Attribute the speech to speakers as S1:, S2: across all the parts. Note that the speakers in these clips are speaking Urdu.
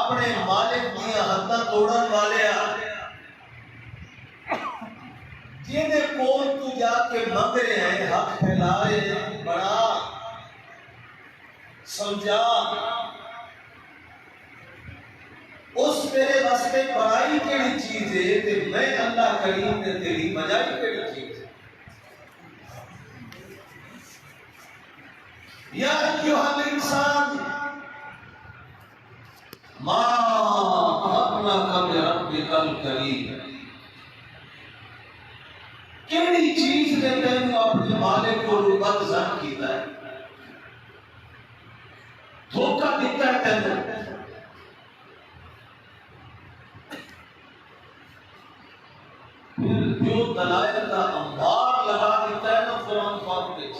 S1: اپنے مالک دیا حداں توڑن والے جیدے کول تو جا کے منگ رہے ہیں، حق پھیلا رہے ہیں، بڑا سمجھا اس میرے واسطے بڑائی کیڑی چیز ہے تے میں اللہ کریم نے تیری بجائی کیڑی چیز ہے۔ یا ایھا الانسان ما غرک بربک الکریم، کیڑی چیز نے تینوں اپنے مالک کو بد ظن کیتا ہے، دھوکہ دیتا ہے تینوں۔ پھر جو دلائل کا انبار لگا دیتا ہے نا قرآن پاک میں،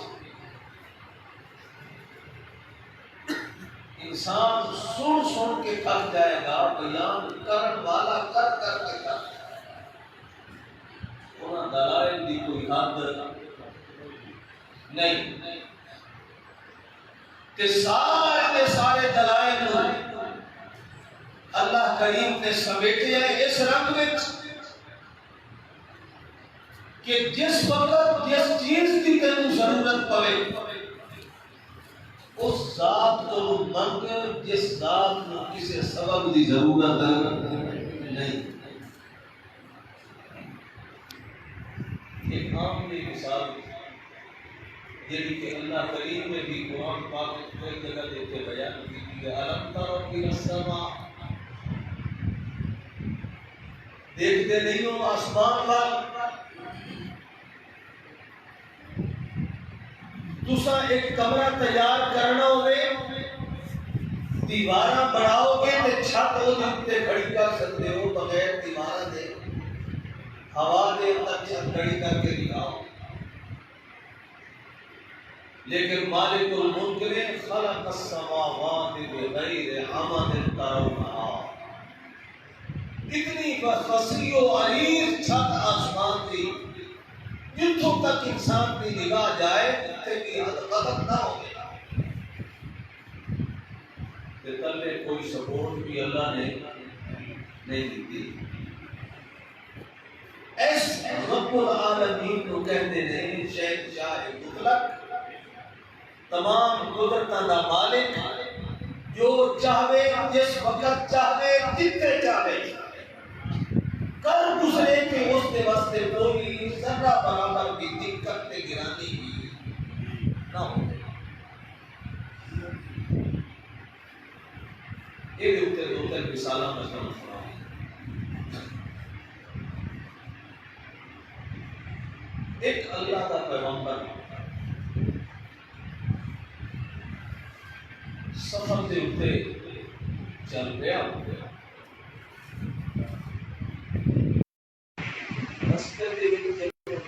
S1: انسان سن سن کے تھک جائے گا، بیان کرن والا کر کر کے تھک جائے گا۔ انہاں دلائل دی کوئی حد نہیں کہ سارے سارے دلائل اللہ کریم نے سمیٹے ہیں اس رنگ میں کہ جس وقت جس چیز کی تینوں ضرورت پڑے اس ذات کو منگ جس ذات کو کسی سبب کی ضرورت نہیں۔ ایک عام کی مثال جیڑی کہ اللہ کریم نے بھی قرآن پاک میں کوئی جگہ دیتے بیان کی کہ الم تروا الی السماء، دیکھتے نہیں ہو آسمان پر، تسا ایک کمرہ تیار کرنا ہوئے دیواراں بڑھاؤ گے تے چھت وہ تے کھڑی کر سکتے ہو بغیر دیواراں دے، ہوا دے اندر چھت کھڑی کر کے دکھاؤ، لیکن مالک الملک نے خلق السماوات بغیر عمد ترونہا، اتنی وسیع و عریض چھت آسمان تھی جتوں تک انسان کی نگاہ جائے اتنے کی حد قدر نہ ہو گیا، تلے کوئی سپورٹ بھی اللہ نے نہیں دی۔ اس رب العالمین کو کہتے ہیں شہنشاہ مطلق، تمام قدرتاں دا مالک، جو چاہے جس وقت چاہے جتنے چاہے کر گزرے کہ اس کے واسطے کوئی ذرہ برابر بھی دقت تے گرانی بھی نہ ہو۔ یہ اتنے دو تین مثالاں میں سناؤں۔ ایک اللہ کا پیغمبر سفر دے اتنے چل گیا، رستے دے وچ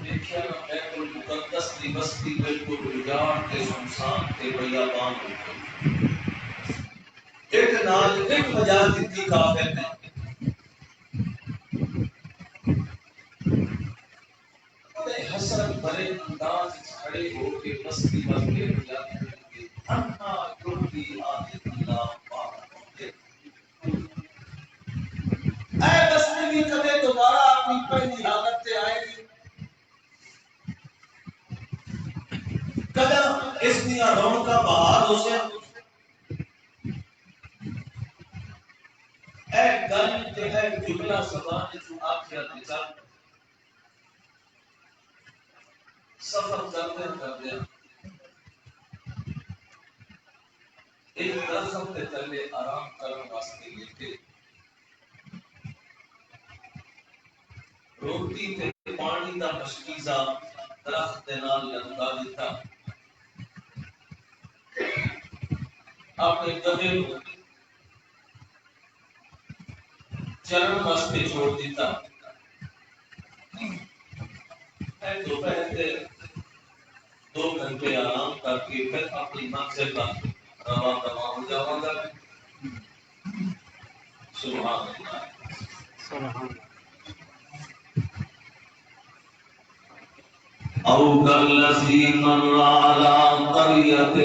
S1: دیکھیا بیت المقدس دی بستی بالکل اجاڑ تے سنسان تے بیابان ہو گئی۔ ایک نال ایک وجہ دتی کافر نے، بڑے حسرت بھرے انداز کھڑے ہو کے بستی والے جاتے ہیں انا یرضی آدِ اللہ پاک، اے بستی بھی کبھی دوبارہ اپنی پہلی حالت سے آئے گی، قدر اس دیا رونقاں بہار ہو سے، اے گل جو ہے جملہ زبان جو آخیا چل سفر کرتے کرتے ایک درخت کے تلے آرام کرنے واسطے لیتے، روٹی تے پانی دا مشکیزہ درخت دے نال لگا دیتا، اپنے گدھے کو چلن واسطے چھوڑ دیتا، دوپہر کے 2 گھنٹے آرام کر کے پھر اپنی منزل پر رواں دواں ہو جاواں گا۔ سبحان اللہ، سبحان اللہ۔ او کالذی مر علی قریۃ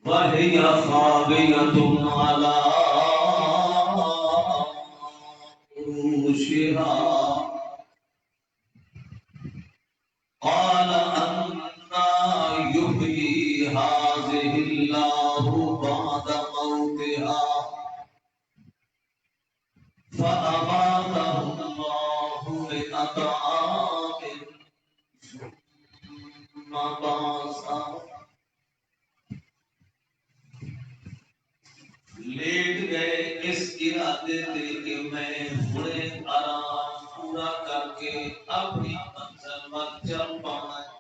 S1: وَهِيَ خَاوِيَةٌ عَلَى عُرُوشِهَا قَالَ أَنَّى يُحْيِي هَٰذِهِ اللَّهُ بَعْدَ مَوْتِهَا فَأَمَاتَهُ اللَّهُ مِائَةَ عَامٍ ثُمَّ بَعَثَهُ۔ لیٹ گئے اس ارادے سے کہ میں تھوڑے آرام پورا کر کے اپنی منزل پر چل پانا ہے۔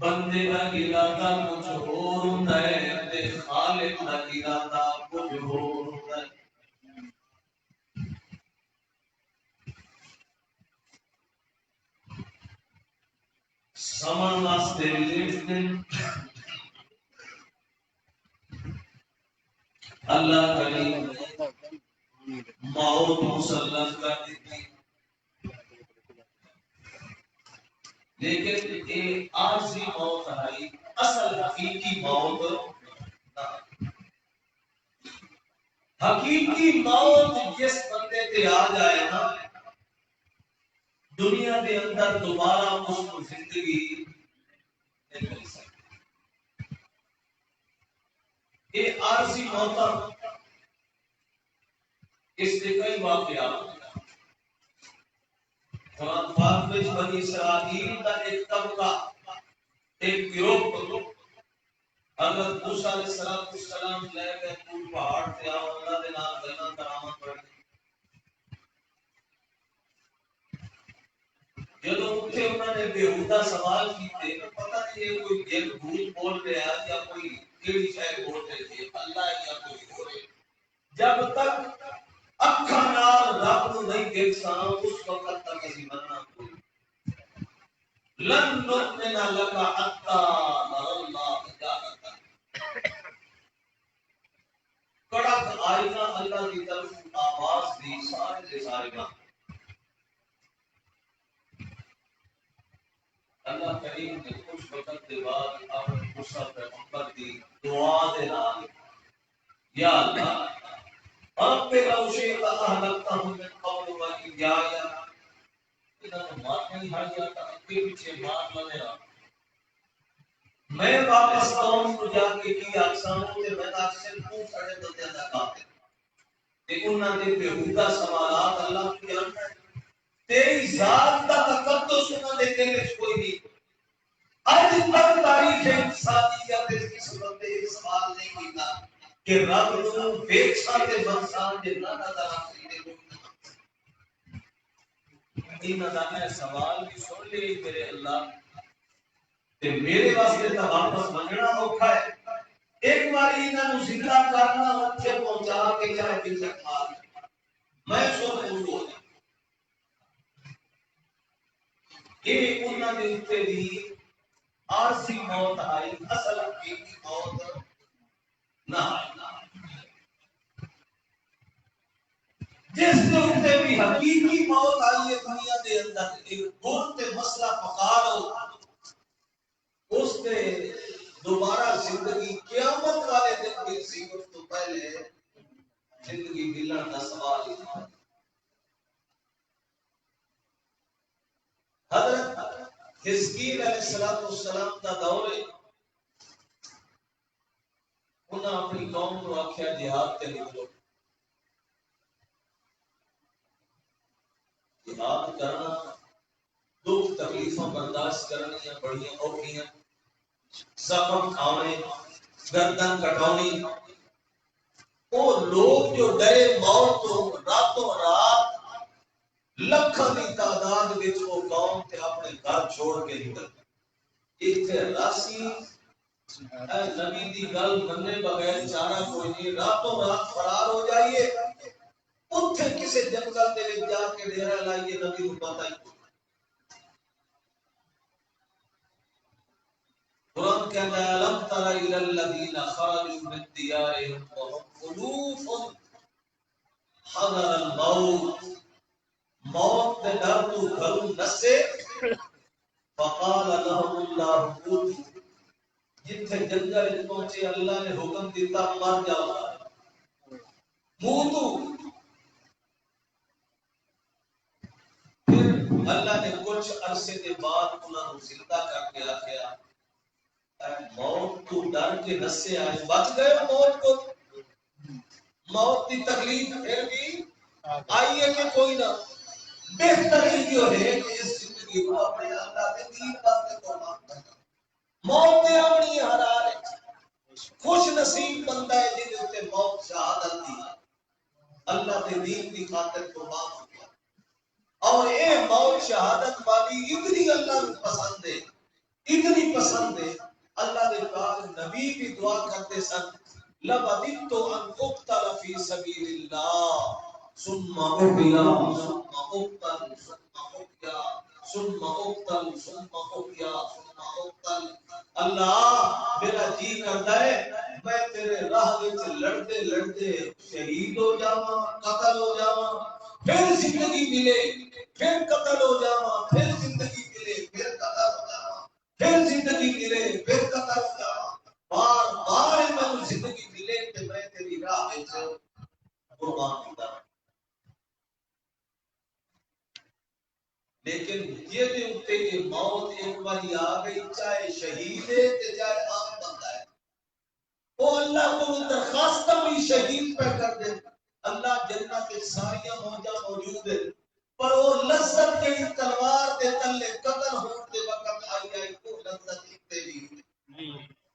S1: بندے کا ارادہ کچھ اور ہوتا ہے تے خالق کا ارادہ کچھ اور ہوتا ہے۔ سمن واسطے لیٹنے اللہ کریم موت مسلط کر دیتی، لیکن یہ عارضی موت ہے، اصل حقیقی موت نہ۔ حقیقی موت جس بندے تے آ جائے نا، دنیا کے اندر دوبارہ اس کو زندگی نہیں مل سکتی۔ یہ عارضی موت اس کے کئی واقعات قرآن پاک میں بنی اسرائیل کا ایک طبقہ، ایک گروہ حضرت موسیٰ علیہ السلام لے کے طور پہاڑ سے آؤ اللہ دے نام گلاں کرامت پڑھ جدوں اتنے انہوں نے بےہودہ سوال کیتے پتہ نہیں یہ کوئی جن بھول بول رہا ہے یا کوئی کیڑی شے بول رہے تھے اللہ یا کوئی ہو رہے، جب تک اکھاں نال رب نوں نہیں دیکھ ساں اس وقت تک اسی مننا کوئی لن نؤمن لك حتى نرى الله جاهرة۔ کڑک آئینہ اللہ کی طرف آواز دی سارے کے سارے گا۔ اللہ کریم نے کچھ وقت کے بعد اپنے موسیٰ پیغمبر کی دعا دے نال یا اللہ رب لو شئت اهلكتهم من قبل وإياي، انہوں نے مار نہیں ہار جاتا اگے پیچھے مار لگا، میں واپس قوم کو جا کے کی اقسام تے میں اکثر کو سڑے بندے دا کافر تے انہاں دے بےہودہ سوالات اللہ کی جانتا ہے، تیری ذات کا تقدس انہاں دے دل وچ کوئی نہیں۔ آج تک تاریخ انسانیت اس بندے ایک سوال نہیں کیتا کہ رب نوں ویکھ ساتے منسان دے نہ نظر آندے انہاں دا میں سوال بھی سن لے میرے اللہ تے میرے واسطے تا واپس منگنا اوکھا ہے، ایک باری انہاں نوں زندہ کرنا اوتھے پہنچا کے چاہے پیچھے مار میں سو پورا ہو جاں۔ یہ انہاں دے اوتے بھی عارضی موت آئی، اصل حقیقی موت نہ آئی۔ جس کے اوتے بھی حقیقی موت آئی ہے دنیا دے اندر ایک دور تے مسئلہ پکا لو اس نے دوبارہ زندگی قیامت والے دن کی سیرت تو پہلے زندگی ملن کا سوال ہی تھا۔ حضرت حزقیل علیہ السلام کا دور ہے، انہاں اپنی قوم کو آکھیا جہاد تے نکلو، جہاد کرنا دکھ تکلیفاں برداشت کرنی بڑی اوکھیاں، زخم کھانے گردن کٹونی، وہ لوگ جو ڈرے موت تو راتوں رات لکھاں دی تعداد وچ وہ قوم تے اپنے گھر چھوڑ کے نکل ایتھے راسی اے نبی دی گل مننے بغیر چارہ کوئی نہیں، راتوں رات فرار ہو جائیے اتھے کسے جنگل دے وچ جا کے ڈیرا لائیے نبی نوں پتہ ہی کوئی۔ قرآن کہتا ہے لم تر الی الذین خرجوا من دیارہم وهم الوف حذر الموت، موت دے ڈر تو گھروں نسے فقال لهم اللہ موتوا، جتھے جنگل پہنچے اللہ نے حکم دیتا مر جاؤ موتو، پھر اللہ نے کچھ عرصے کے بعد انہوں نے زندہ کر کے آخیا موت تو ڈر کے نسے آئے بچ گئے موت کو، موت کی تکلیف پھر بھی آئی ہے کہ کوئی نہ، بہترین جو ہے کہ اس زندگی کو اپنے اللہ کے دین واسطے قربان کرنا، موت نے اپنی حرار ہے، خوش نصیب بندہ ہے جن تے موت شہادت دی اللہ کے دین کی خاطر قربان ہو گیا، اور اے موت شہادت والی اتنی اللہ کو پسند ہے، اتنی پسند ہے، اللہ کے پاک نبی بھی دعا کرتے سن لَبَدِدْتُ أَنْ أُقْتَلَ فِي سَبِيلِ اللَّهِ ثُمَّ أُحْيَا ثُمَّ أُقْتَلْ ثُمَّ أُحْيَا ثُمَّ أُقْتَلْ ثُمَّ أُحْيَا ثُمَّ أُقْتَلْ، اللہ میرا جی کرتا ہے میں تیرے راہ وچ لڑتے لڑتے شہید ہو جاواں، قتل ہو جاواں، پھر زندگی ملے، پھر قتل ہو جاواں، پھر زندگی ملے، پھر قتل ہو جاواں، پھر زندگی ملے، پھر قتل ہو جاواں، بار بار میں زندگی ملے کہ میں تیری راہ وچ قربان ہوتا، لیکن یہ دے اتے یہ موت ایک باری آ گئی، چاہے شہید ہے چاہے عام بندہ ہے، وہ اللہ کو درخواست بھی شہید پہ کر دے، اللہ جنت کے ساری موجہ موجود ہے، پر وہ لذت کے تلوار دے تلے قتل ہون دے وقت آئی آئی کو لذت اتے بھی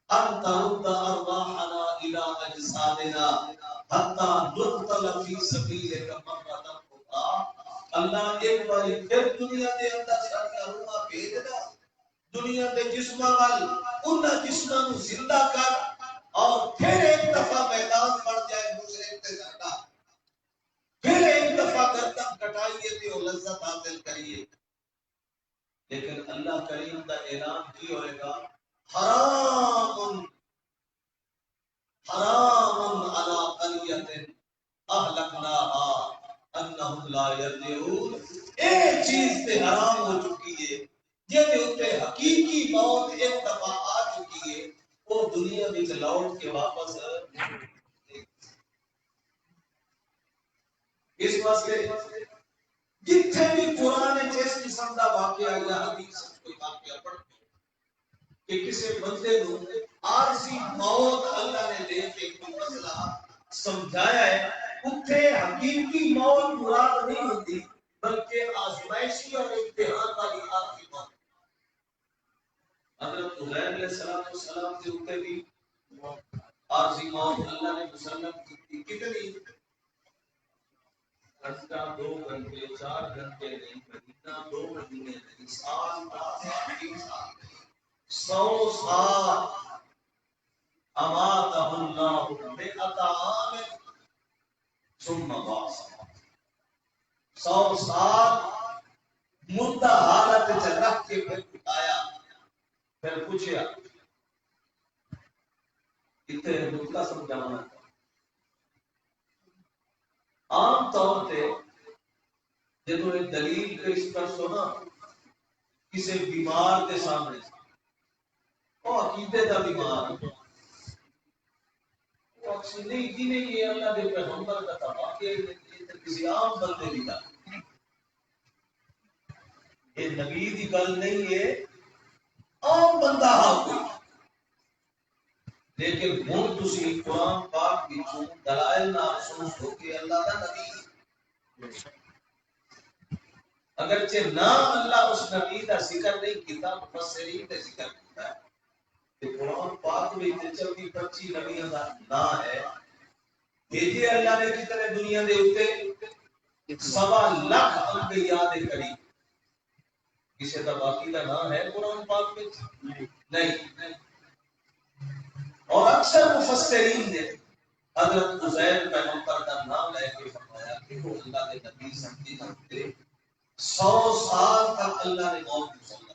S1: ان ترد ارواحنا الى اجسادنا حتى نقتل في سبيلك مرة اخرى، اللہ ایک بار پھر دنیا دے اندر ساری روح بھیج دا، دنیا دے جسماں وال انہاں جسماں نو زندہ کر، اور پھر ایک دفعہ میدان بڑھ جائے مشرک تے ساڈا، پھر ایک دفعہ گردن کٹائیے تے او لذت حاصل کریے، لیکن اللہ کریم دا اعلان کی ہوئے گا حرام حرام علی قریۃ اہلکناها انہم لا یرجعون، ایک چیز تے حرام ہو چکی ہے جے دے اوتے حقیقی موت ایک دفعہ آ چکی ہے، وہ دنیا وچ لوٹ کے واپس اس واسطے جتھے بھی قرآن جس قسم دا واقعہ یا حدیث کوئی واقعہ پڑھتے کہ کسی بندے کو عارضی موت اللہ نے دے کے کوئی مسئلہ سمجھایا ہے، اتنے حقیقی موت مراد نہیں ہوتی بلکہ آزمائشی اور امتحان والی عارضی موت۔ حضرت عزیر علیہ السلام کے اوپر بھی عارضی موت اللہ نے مسلم کی، کتنی گھنٹہ 2 گھنٹے 4 گھنٹے نہیں، مہینہ 2 مہینے نہیں، سال 3 سال 100 سال اماتہ اللہ مئۃ عام ثم بعث، 100 سال مردہ حالت وچ رکھ کے پھر اٹھایا، پھر پوچھیا اتنے نقطہ سمجھانا، عام طور پہ جب ایک دلیل پیش کر سنا کسی بیمار کے سامنے، وہ عقیدے کا بیمار وہ اکثر نہیں جی نہیں یہ اللہ کے پیغمبر کا تھا، واقعی کسی عام بندے کی تھا، یہ نبی کی گل نہیں ہے، عام بندہ ہاں کوئی، لیکن ہوں تسی قرآن پاک کی دلائل نہ محسوس ہو کہ اللہ کا نبی، اگرچہ نہ اللہ اس نبی کا ذکر نہیں کیتا، مفسرین کا ذکر کیتا ہے کہ قرآن پاک میں 25 نبیوں کا نام ہے، بھیجے اللہ نے کتنے دنیا دے اوتے 1.25 لاکھ انبیاء دے قریب، کسی کا باقی کا نام ہے قرآن پاک میں نہیں، اور اکثر مفسرین نے حضرت عزیر پیغمبر کا نام لے کے فرمایا کہ وہ اللہ کے نبی سمجھی کرتے، 100 سال تک اللہ نے موت مسلم،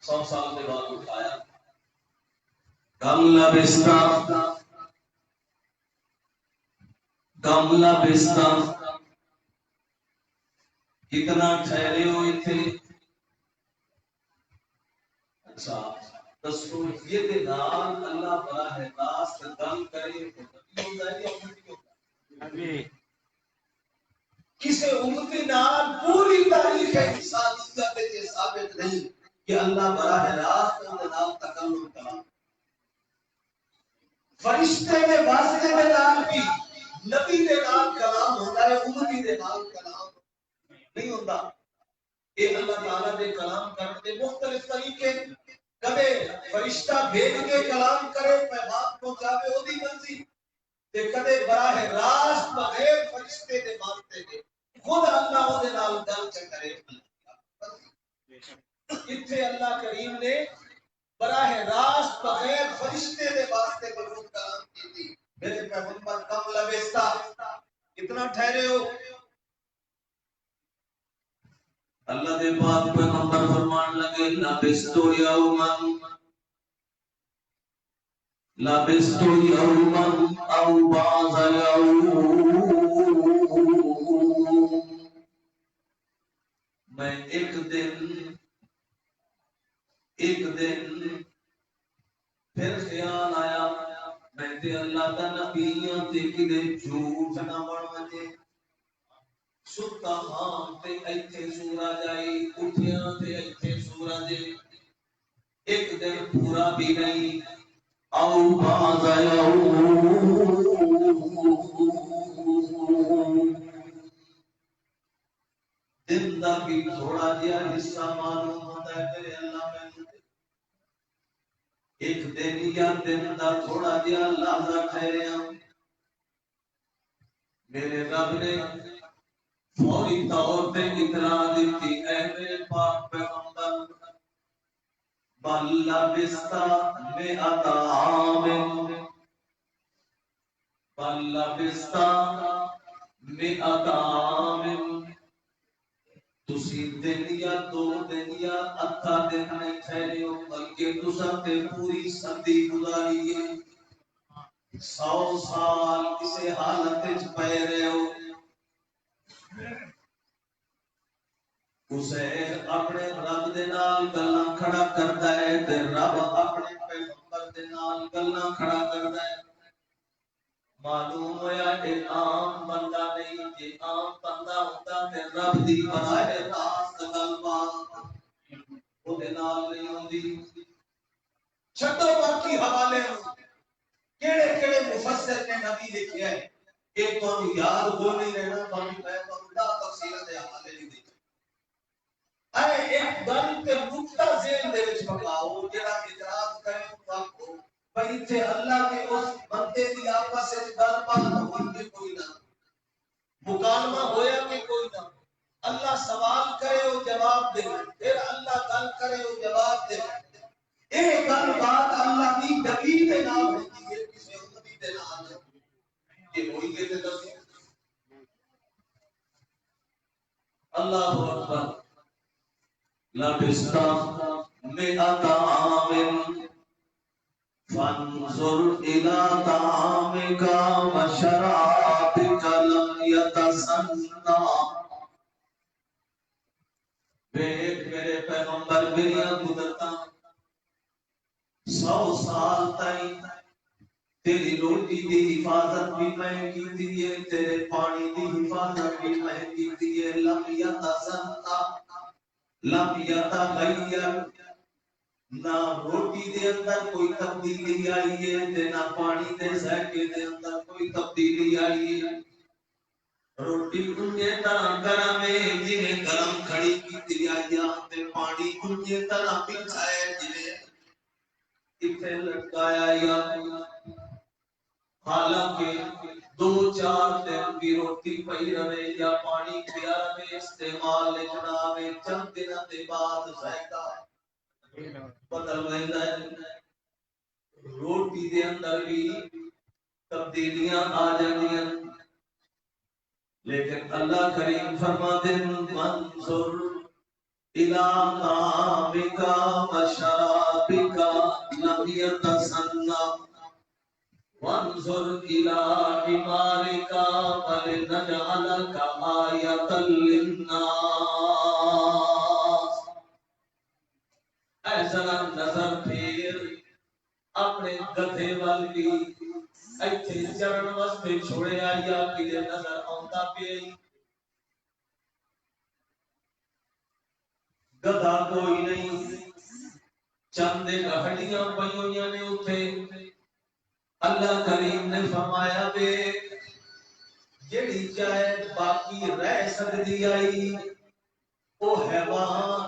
S1: 100 سال کے بعد اٹھایا، کم لبستہ کتنا ٹھہرے ہو اتنے؟ اچھا دسو یہ دے نال اللہ براہ راست گل کرے تو نبی ہوندا ہے یا امتی ہوندا ہے؟ کسی امتی نال پوری تاریخ انسانیت تے ثابت نہیں کہ اللہ براہ راست ان نال تکلم کرا۔ فرشتے دے واسطے دے نال بھی نبی دے نال کلام ہوندا ہے، امتی دے نال کلام نہیں ہوندا۔ یہ اللہ تعالیٰ دے کلام کرنے دے مختلف طریقے، کبھی فرشتہ بھیج کے کلام کرے پیغام پہنچاوے اودی مرضی تے کدے براہ راست بغیر فرشتے دے واسطے دے خود اللہ دے نال گل کرے۔ اتنے اللہ کریم نے براہ راست بغیر فرشتے دے واسطے بلند کلام کی تھی۔ میرے پیغمبر کم لبستہ کتنا ٹھہرے ہو؟ اللہ دے پاک پیغمبر فرمان لگے لبستو یوما او بعض یوم، میں ایک دن پھر خیال آیا میں تے اللہ کا نبی ہاں تے کدے جھوٹ نہ بن وجے، ستا ہاں تے ایتھے سورج آئی، اٹھیاں تے ایتھے سورج، ایک دن پورا بھی نہیں او بعض یوم، دن دا بھی تھوڑا جہا حصہ معلوم ہوتا ہے میرے اللہ میں ایک دن یا دن دا تھوڑا جہا لحظہ ٹھہریا، میرے رب نے فوری طور پہ اطلاع دیتی اے میرے پاک پیغمبر بل لبثت مئۃ عام، بل لبثت مئۃ عام، تسی دن یا دو دن یا ادھا دن نہیں ٹھہرے ہو بلکہ تساں تے پوری صدی گزاری ہے، 100 سال کسی حالت وچ پے رہے ہو۔ حسین اپنے رب دے نال گلاں کھڑا کردا ہے تے رب اپنے پیغمبر دے نال گلاں کھڑا کردا ہے۔ معلوم ہویا کہ عام بندہ نہیں، جے عام بندہ ہوتا تے رب دی براہ راست گل بات او دے نال نہیں ہوندی۔ چھڈو باقی حوالے کیڑے کیڑے مفسر نے نبی لکھیا ہے کہ تانوں یاد ہو نہیں رہنا، باقی میں تانوں تفصیل دے حوالے نہیں دے۔ اے ایک گل تے نقطہ ذہن دے وچ پکاؤ جڑا اعتراض کرے وقت ہو بھئی تے اللہ کے اس بندے دی آپس وچ گل بات ہوئی کوئی نہ، مکالمہ ہویا کہ کوئی نہ، اللہ سوال کرے او جواب دے، پھر اللہ گل کرے او جواب دے۔ اے گل بات اللہ دی نبی دے نال ہوندی ہے، کسی امتی دے نال نہیں۔ یہ ہوئی کہ تے دسو اللہ اکبر۔ لبثت مئۃ عام فانظر إلى طعامك وشرابك لم يتسنى، دیکھ میرے پیغمبر میری قدرتاں 100 سال تائیں تیری روٹی دی حفاظت بھی میں کیتی ہے، تیرے پانی دی حفاظت بھی میں کیتی ہے، لم يتسنى لم يتغیر، نہ روٹی دے اندر کوئی تبدیلی آئی ہے تے نہ پانی دے ذائقے دے اندر کوئی تبدیلی آئی ہے۔ روٹی انجے طرح گرم ہے جنہیں گرم کھڑی کی آئی تے پانی انجے طرح میٹھا ہے جنہیں اتنے لٹکایا یا حالانکہ 2-4 دن بھی روٹی پئی رہے یا پانی پیا رہے استعمال لکھنا میں چند دنوں کے بعد ذائقہ بدل رہتا ہے، روٹی دے اندر بھی تبدیلیاں آ جاندیاں، لیکن اللہ کریم فرماتے ہیں منظر الى طعامك وشرابك لم يتسنى، وانظر إلى حمارك ولنجعلك آية للناس. اے ذرا نظر پھیر اپنے گدھے وال بھی ایتھے چرن واسطے چھوڑیا یا کدے نظر آوندا پئی. گدھا کوئی نہیں, چند ہڈیاں پئی ہوئی نے اتھے. اللہ کریم نے فرمایا بے جڑی چاہے باقی رہ سکتی آئی او حیوان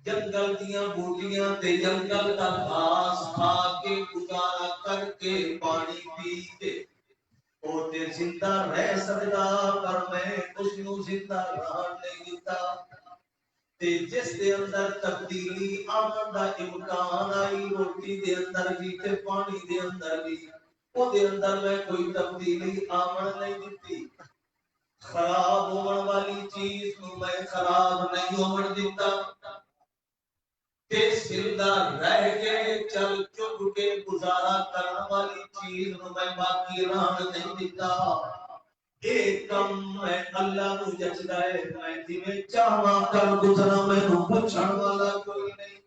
S1: جنگل دیاں بوٹیاں تے جنگل دا گھاس کھا کے گزارا کر کے پانی پی کے او تے زندہ رہ سکدا, پر میں اس نو زندہ رہن نہیں دیتا. تے جس دے اندر تبدیلی آمن دا امکان آئی, روٹی دے اندر بھی تے پانی دے اندر بھی, او دے اندر میں کوئی تبدیلی آمن نہیں دیتی. خراب ہونے والی چیز کو میں خراب نہیں ہونے دیتا. تے زندہ رہ کے چل چک کے گزارا کرنے والی چیز کو میں باقی رہن نہیں دیتا. ایک کم میں اللہ کو جچدا ہے, میں جویں چاہواں کر گزرا, میں نو پوچھن والا کوئی نہیں.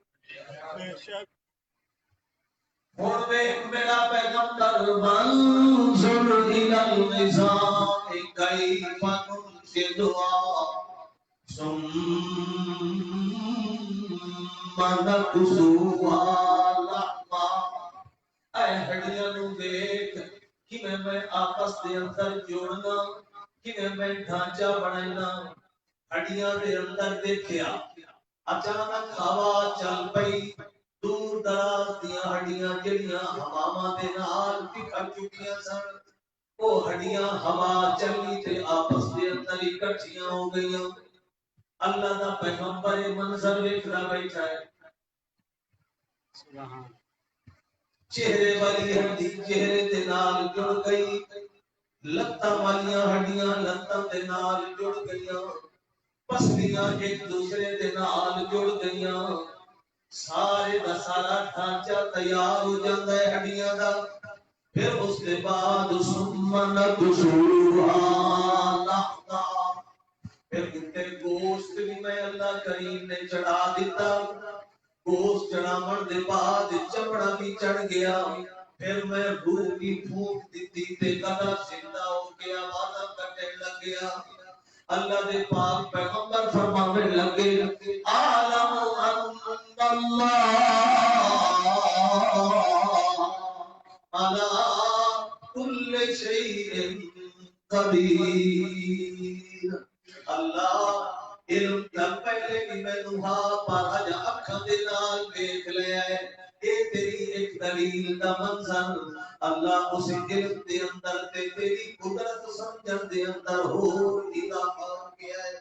S1: ہن ویکھ میرا پیغمبر منظور الى النظام کیف ننشدها ثم نكسوها لحما. اے ہڈیاں نو دیکھ کہ میں آپس دے اندر جوڑنا, کہ میں ڈھانچہ بنانا. ہڈیاں دے اندر دیکھیا اچانک ہوا چل پئی, دور دراز دیاں ہڈیاں جڑیاں ہواواں دے نال بکھر چکیاں سن, او ہڈیاں ہوا چلی تے آپس دے اندر اکٹھیاں ہو گئیاں. اللہ دا پیغمبر منظر ویکھدا بیٹھا ہے. سبحان چہرے والی ہڈی چہرے دے نال جڑ گئی, لتاں والیاں ہڈیاں لتاں دے نال جڑ گئیاں, پسلیاں ایک دوسرے دے نال جڑ گئیاں. سارے دا سارا ڈھانچہ تیار ہو جاندا ہے ہڈیاں دا. پھر اس کے بعد سمن کسوہا لحما, پھر اتے گوشت بھی میں اللہ کریم نے چڑھا دیتا. گوشت چڑھاون دے بعد چمڑا بھی چڑھ گیا. پھر میں روح کی پھونک دیتی تے گدھا زندہ ہو گیا, آوازاں کرنے لگ گیا. اللہ دے پاک پیغمبر فرمانے لگے عالم ان اللہ علی کل شیء قدیر. اللہ علم کا پہلے بھی میں نوحا پر اج اکھاں دے نال دیکھ لیا ہے. اے تیری ایک دلیل دا منظر اللہ اس علم دے اندر تے تیری قدرت سمجھن دے اندر ہو اضافہ کیا ہے.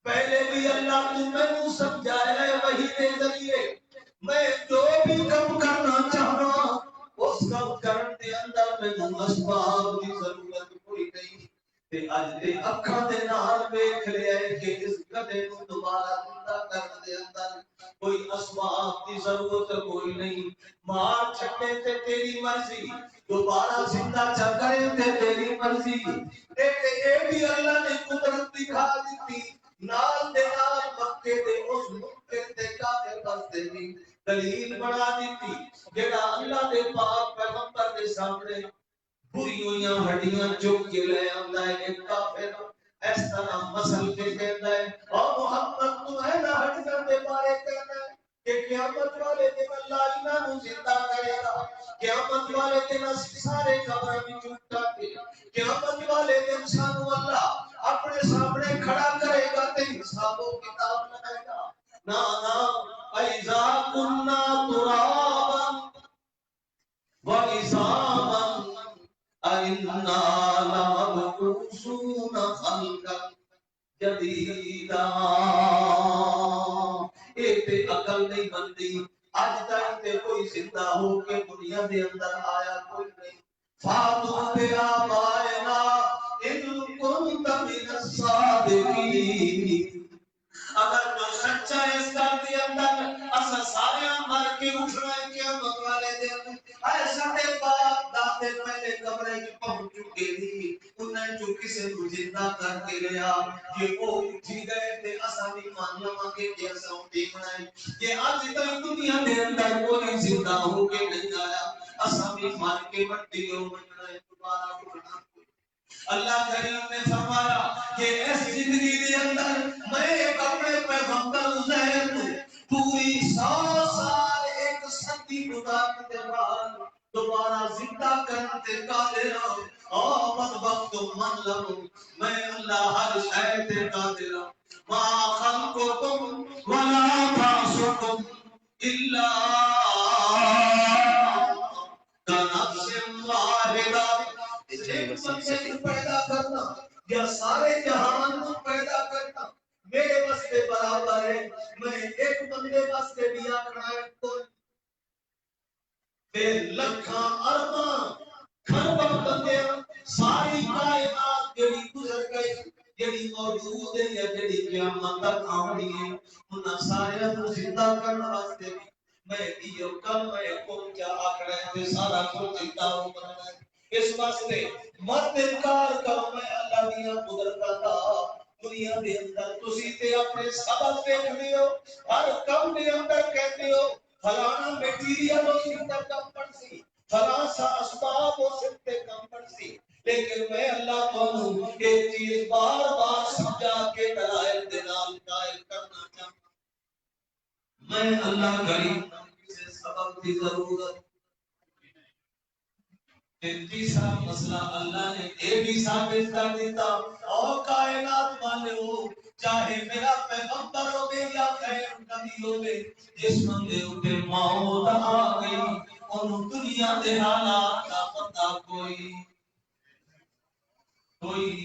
S1: پہلے بھی اللہ نے مینوں سمجھایا ہے وحی دے ذریعے, میں جو بھی کم کرنا چاہنا اس کم کرن دے اندر مینوں اسباب دی ضرورت کوئی نہیں. تے اج دے اکھاں دے نال ویکھ لیا ہے کہ اس گدھے نوں دوبارہ زندہ کرن دے اندر کوئی اسباب دی ضرورت کوئی نہیں. مار چھٹے تے تیری مرضی, دوبارہ زندہ چا کرے تے تیری مرضی. اے بھی اللہ نے قدرت دکھا دیتی. نال دے نال مکے دے اس منکر تے کافر واسطے بھی دلیل بنا دیتی. جڑا اللہ دے پاک پیغمبر دے سامنے بری ہوئیاں ہڈیاں چک کے لے آندا ہے, ایک کافر اس طرح مسل کے کہتا ہے اور محمد تو ہے نا ہڈیاں دے بارے کہنا ہے کہ قیامت والے دن اللہ انہاں نوں زندہ کرے گا. قیامت والے دن سارے قبر وچ اٹھا کے قیامت والے دن سانو اللہ اپنے سامنے کھڑا کرے گا تے حساب و کتاب لگائے گا. نا نا ایذا کننا ترابا وعظاما ائنا لمبعوثون خلقا جدیدا. اے تے عقل نہیں بندی, اج تک تے کوئی زندہ ہو کے دنیا دے اندر آیا کوئی نہیں. فاتو بیا بائنا ان کنت من الصادقین. اگر تو سچا اس گل دے اندر اسا سارے مر کے اٹھنا ہے قیامت والے دن, ایسا دے باپ دا کہ وہ اٹھی گئے تے اساں بھی مانیا مانگے کہ اساں اٹھی بنائے کہ آج تک دنیا دے اندر کوئی زندہ ہو کے نہیں آیا اساں بھی مار کے مٹی ہو بنائے دوبارہ اٹھنا اللہ کریم نے فرمایا کہ اس زندگی کے اندر میں اپنے پیغمبر عزیر کو پوری 100 سال ایک صدی گزارنے کے بعد دوبارہ زندہ کرنے قادر ہوں اور بدبخت من لوں میں اللہ ہر شے تے قادر ہوں ما خلقکم ولا بعثکم الا كنفس واحدہ ایک بندے کو پیدا کرنا یا سارے جہان کو پیدا کرنا میرے واسطے برابر ہے میں ایک بندے واسطے بھی آکھنا ہے کوئی بے لکھاں ارباں کھرباں بندے ساری کائنات جڑی گزر گئی جڑی موجود ہے یا جڑی قیامت تک آنی ہے انہاں سارے کو زندہ کرنے واسطے بھی میں یہ کم میں کون کیا آکھنا ہے سارا کچھ زندہ ہو بننا ہے اس واسطے مت انکار کرو میں اللہ دیا قدرتاں دا دنیا دے اندر تسی تے اپنے سبب دیکھدے ہو ہر کم دے اندر کہتے ہو فلانا میٹیریل اس کے اندر کم پڑ سی فلاں سا اسباب اس تے کم پڑ سی لیکن میں اللہ کو ایک چیز بار بار سمجھا کے دلائل دے نال قائل کرنا چاہتا میں اللہ کریم سے سبب کی ضرورت تیسرا مسئلہ اللہ نے یہ بھی ثابت کر دیتا اور کائنات والے ہو چاہے میرا پیغمبر ہو گے یا خیر نبی ہو گے جس بندے اٹھے موت آ گئی اور دنیا دے حالات کا پتہ کوئی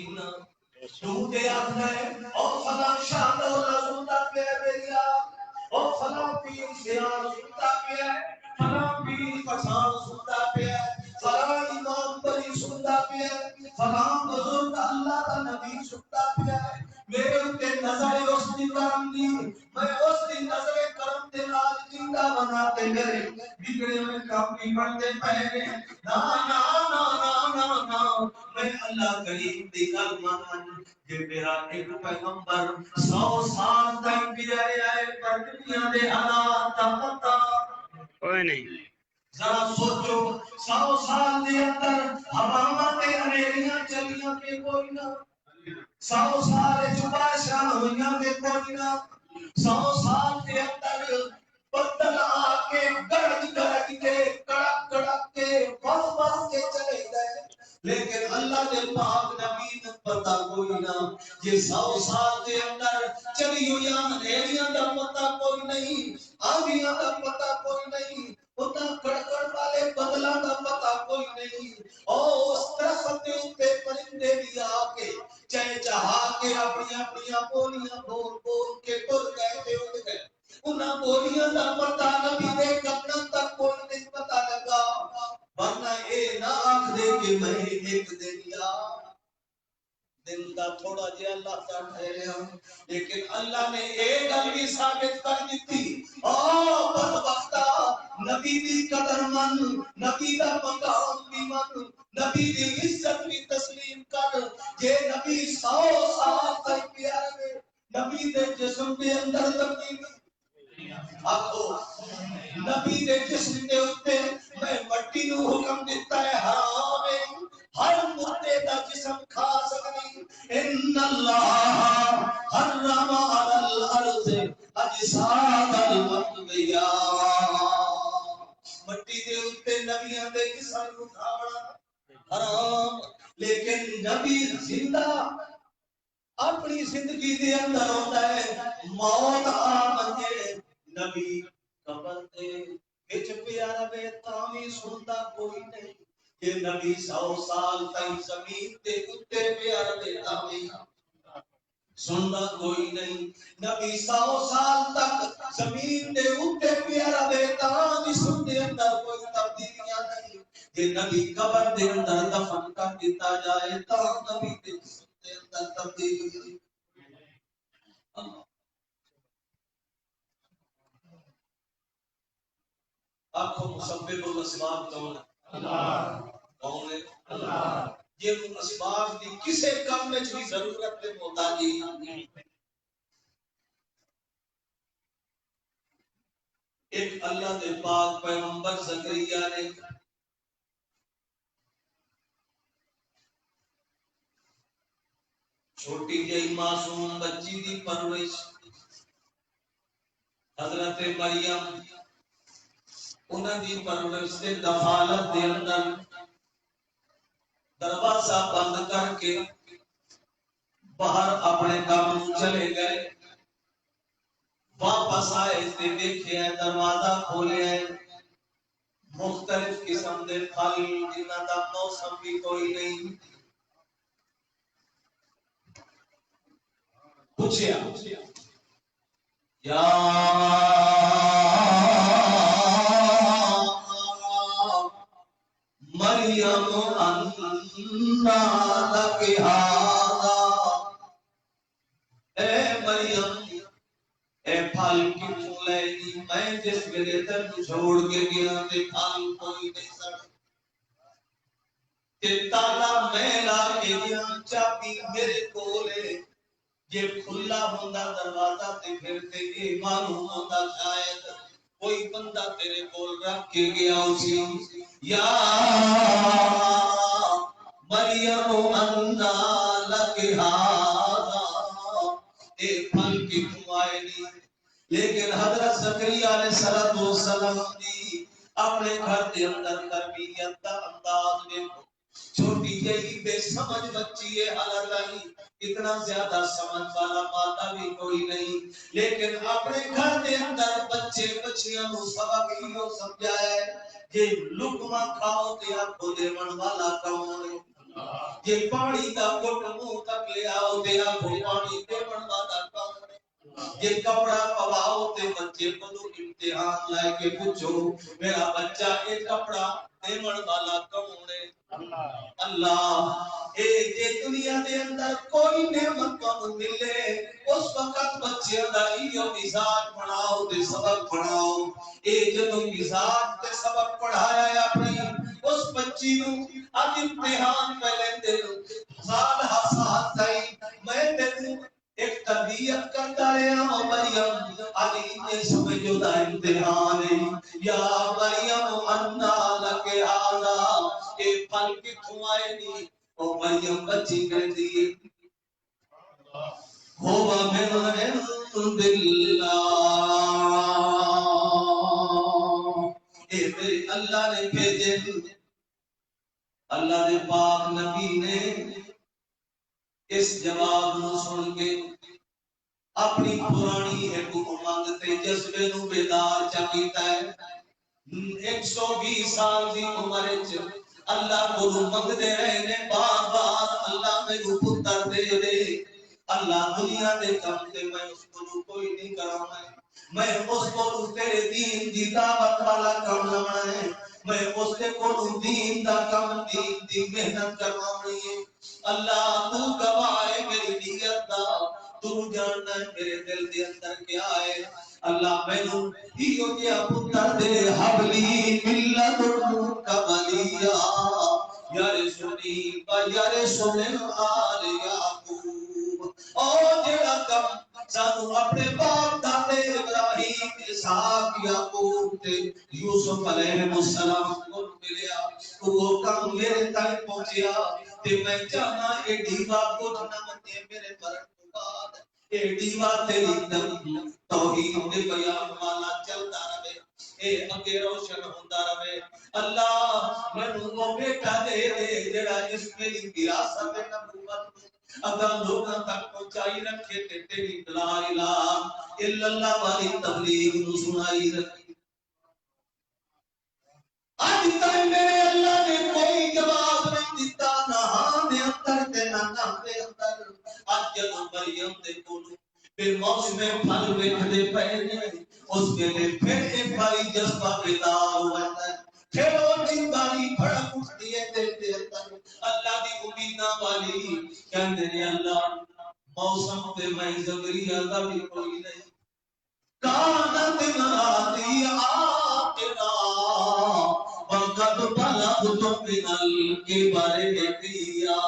S1: نہ تو دے آخر ہے اور فلاں شاہ رسول پہ میریا اور فلاں پیر سیاح سنتا پہ فلاں پیر پٹھان سنتا پہ فلاں امام بری سنتا پہ فلاں بزرگ اللہ کا نبی سنتا پہ میرے اتے نظر اس دی کرم دی میں اس دی نظر کرم دے نال زندہ بناتے گئے بگڑے میں کام بھی بڑھتے پہلے نا نا نا نا نا نا میں اللہ کریم دی کلمہ کہ میرا ایک پیغمبر 100 سال تک بھی آئے پر دنیا دے حالات کا پتہ کوئی نہیں ذرا سوچو 100 سال دے اندر حرامات انیریاں چلیاں پہ کوئی نہ 100 سال بادشاہ ہوئیاں پہ کوئی نہ 100 سال دے اندر بدل آ کے گرج گرج کے کڑک کڑک کے بس بس کے چلے گئے لیکن اللہ کے پاک نبی نے پتا کوئی نہ یہ 100 سال کے اندر چلی ہوئی انیریاں کا پتا کوئی نہیں آندیاں کا پتا کوئی نہیں اتنا کڑکڑ والے بدلا کا پتا کوئی نہیں اور اس درخت کے اوپر پرندے بھی آ کے چاہے چاہا کے اپنی اپنی بولیاں بول بول کے ٹر گئے تھے اڑ گئے انہاں بولیاں کا پتا نبی دے کپڑوں تک کوئی نہیں پتا لگا ورنہ اے نہ آکھ دے کہ میں ایک دن یا دن کا تھوڑا جے اللہ کا ٹھہرے ہوں لیکن اللہ نے ایک گل بھی ثابت کر دیتی او بدبختا نبی دی قدر من نبی دا مقام بھی من نبی دی عزت بھی تسلیم کر یہ نبی 100 سال تک پیار میں نبی دے جسم کے اندر تبدیلی آخو نبی دے جسم کے اوپر میں مٹی نو حکم دیتا ہے حرام ہے ہر مردے دا جسم کھا سکنی ان اللہ حرم علی الارض اجساد الانبیاء مٹی دے اوپر نبیاں دے جسم کو کھاونا حرام لیکن نبی زندہ اپنی زندگی دے اندر ہوتا ہے موت آ کے نبی قبر دے وچ پیارا بے تامی سنتا کوئی نہیں کہ نبی 100 سال تک زمین تے اتے پیارا بے تامی سنتا کوئی نہیں نبی 100 سال تک زمین تے اتے پیارا بے تامی سنتے اندر کوئی تبدیلیاں نہیں کہ نبی قبر دے اندر دفن کر دیتا جائے تا نبی دے سنتے اندر تبدیلی آنکھوں مسبب الاسباب کون ہے اللہ کون ہے اللہ یہ اسباب کی کسے کام میں بھی ضرورت ہے محتاجی. ایک اللہ دے پاک پیغمبر زکریا نے چھوٹی جئی معصوم بچی دی پرورش حضرت مریم انہاں دی پرورش دے دفالت دے اندر دروازہ بند کر کے باہر اپنے کام چلے گئے. واپس آئے تے دیکھے دروازہ کھولے ہیں مختلف قسم دے پھل جنہاں دا موسم بھی کوئی نہیں. پوچھیا یا مریم انا لک ھذا، اے مریم اے پھل کتوں لے گی؟ میں جس ویلے تینوں چھوڑ کے گیا تے پھل کوئی نہیں سڑ تے تالا میں لا کے گیا چابی میرے کولے یہ کھلا ہوندا دروازہ تے پھر تے یہ معلوم ہوندا شاید کوئی بندہ تیرے کول رکھ کے گیا اسی. یا مریم انا لک ھذا، اے پھل کتوں آئے نہیں؟ لیکن حضرت زکریا علیہ السلام دی اپنے گھر کے اندر تربیت دا انداز دیکھو. چھوٹی جئی بے سمجھ بچی ہے، حالانکہ اتنا زیادہ سمجھ والا مادہ بھی کوئی نہیں، لیکن اپنے گھر کے اندر بچے بچیاں کو سبق ہی سمجھایا ہے. یہ لقمہ کھاؤ تے آپ کو دیون والا کون ہے؟ یہ پانی دا گھٹ منہ تک لے آؤ تے آپ کو پانی دیون والا کون ہے؟ یہ کپڑا پواؤ تے بچے کو امتحان لائے کے پوچھو میرا بچہ یہ کپڑا دیون والا کون ہے؟ اللہ. اے دنیا دے اندر کوئی نعمت کو ملے اس وقت بچے دا ایو مزاج بناؤ تے سبق پڑھاؤ. اے جدوں مزاج تے سبق پڑھایا ہے اپنی اس بچی نو اج امتحان پہ لیندے سال سال تائی میں تینوں ایک تربیت کرتا رہا مریم علی نے سمجھو دا امتحان ہے. یا مریم انا لک ھذا، اے پھل کتوں آئے نہیں؟ او مریم بچی کہتی ہوا من عند اللہ، اے میرے اللہ نے بھیجے. اللہ دے پاک نبی نے اس جواب نو سن کے اپنی پرانی ایک امنگ تے جذبے نو بیدار چا کیتا ہے. 120 سال دی عمر وچ اللہ کو منگدے رہے نے بار بار اللہ میرے پتر دے دے. اللہ دنیا دے کم تے میں اس کو کوئی نہیں کرانا ہے، میں اس کو تیرے دین دی دعوت والا کام لونا ہے، میں اس کو دین دا کام دین دی محنت کرواونی ہے. اللہ تو گواہ ہے میری نیت دا، تو جاننا ہے میرے دل دے اندر کیا ہے. اللہ مینوں ہیو جیا پتر دے حبلی ملت کملیا یا رسولی یا رسول آل یعقوب. او جڑا کم سانو اپنے باپ دادے ابراہیم اسحاق یعقوب تے یوسف علیہ السلام کو ملیا وہ کم میرے تک پہنچیا تے میں چاہنا اے ڈیوا کچھ نہ منے میرے مرن تو بعد اے ڈیوا تیری توحید دے بیان والا چلتا رہے، اے اگے روشن ہوندا رہے. اللہ مینوں وہ بیٹا دے دے جڑا جس میری وراثت نبوت اگر لوگاں تک پہنچائی رکھے تے تیری لا الہ الا اللہ والی تبلیغ نو سنائی رکھے. آج تک میرے اللہ نے کوئی جواب نہیں دیتا، نہ ہاں دے اندر تے نہ نہ دے اندر. آج جدوں مریم دے کولوں پھر موسم پھل ویکھدے پئے نے اس ویلے پھر ایک باری جذبہ بیدار ہوا ہے، پھر وہ دن باری بھڑک اٹھتی ہے دل دے اندر. اللہ دی امیداں والی کہندے نے اللہ موسم تے میں زکریا دا بھی کوئی نہیں. کانت مرادی آتنا وَقَدْ بَلَغْتُ مِنَ الْكِبَرِ عِتِيًّا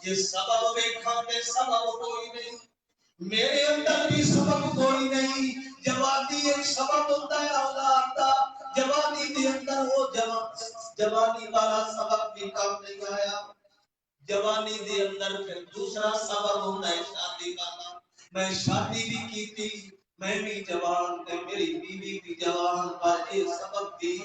S1: یہ سبب دیکھا کہ سبب کوئی نہیں، میرے اندر بھی سبب کوئی نہیں۔ جوانی ایک سبب ہوتا ہے اولاد کا، جوانی کے اندر وہ جوانی والا سبب بھی کام نہیں آیا۔ جوانی دے اندر پھر دوسرا سبب ہوتا ہے شادی والا۔ میں شادی بھی کی تھی، میں بھی جوان تھے، میری بیوی بھی جوان، پر یہ سبب بھی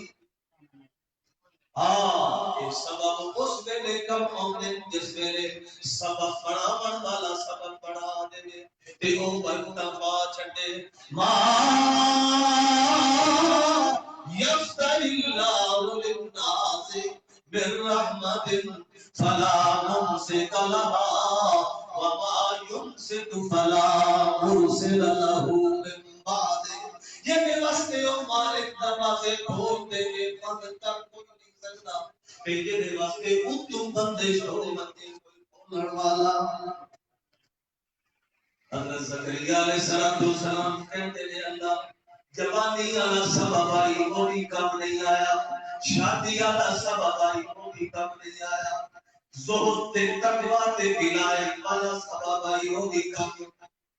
S1: یہ سبب اس ویلے کم آؤندے جس ویلے سبب بڑھاون والا سبب بڑھا دے تے او بندا پا چھڈے۔ ما یفتح اللہ للناس بالرحمت فلا ممسک لها وما يمسك فلا مرسل له من بعده۔ یہ واسطے او مالک دروازے کھول دے بند کر کوئی نہیں سکتا، تیرے دے واسطے اتوں بندے چھوڑ متے کوئی کھولن والا۔ حضرت زکریا علیہ السلام کہتے ہیں اللہ جوانی والا سبب آئی وہ بھی کم نہیں آیا، شادی والا سبب آئی وہ بھی کم نہیں آیا، زہد تے تقویٰ تے ولایت والا سبب آئی وہ بھی کم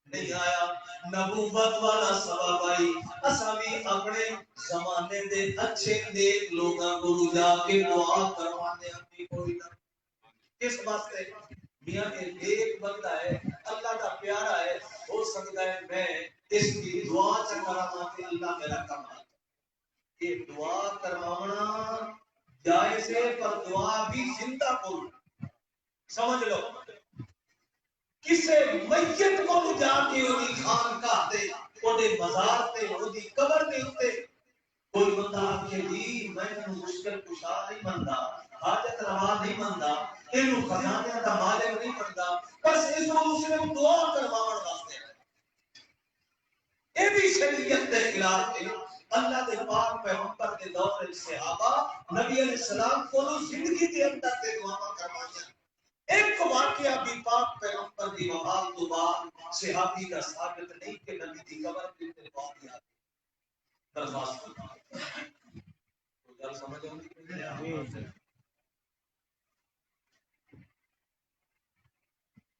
S1: نہیں آیا، نبوت والا سبب آئی۔ اساں بھی اپنے زمانے دے اچھے نیک لوگاں کو جا کے دعا کروانے اپنی کوئی نہ کس واسطے میاں ایک بندہ ہے اللہ کا پیارا ہے، ہو سکتا ہے میں اس کی دعا چکرانا کہ اللہ میرا کام آتا ہے۔ یہ دعا کروانا جائز ہے، پر دعا بھی زندہ کو سمجھ لو۔ کسے میت کو جا کے وہی خان کہتے وہی مزار تے وہی قبر دے اتے کوئی بندہ کہ جی میں مشکل کشا نہیں بنتا، حاجت روا نہیں بنتا، اینو خزانے دا مالک نہیں بنتا، بس اس کو دوسرے کو دعا کرواون واسطے اے بھی شریعت دے خلاف ہے۔ اللہ دے پاک پیغمبر دے دور صحابہ نبی علیہ السلام کو زندگی دے اندر تے دعا کروایا۔ ایک واقعہ بھی پاک پیغمبر دی وفات تو بعد صحابی کا ثابت نہیں کہ نبی دی قبر کے اوپر دعا کیا درخواست کی۔ گل سمجھ آئی؟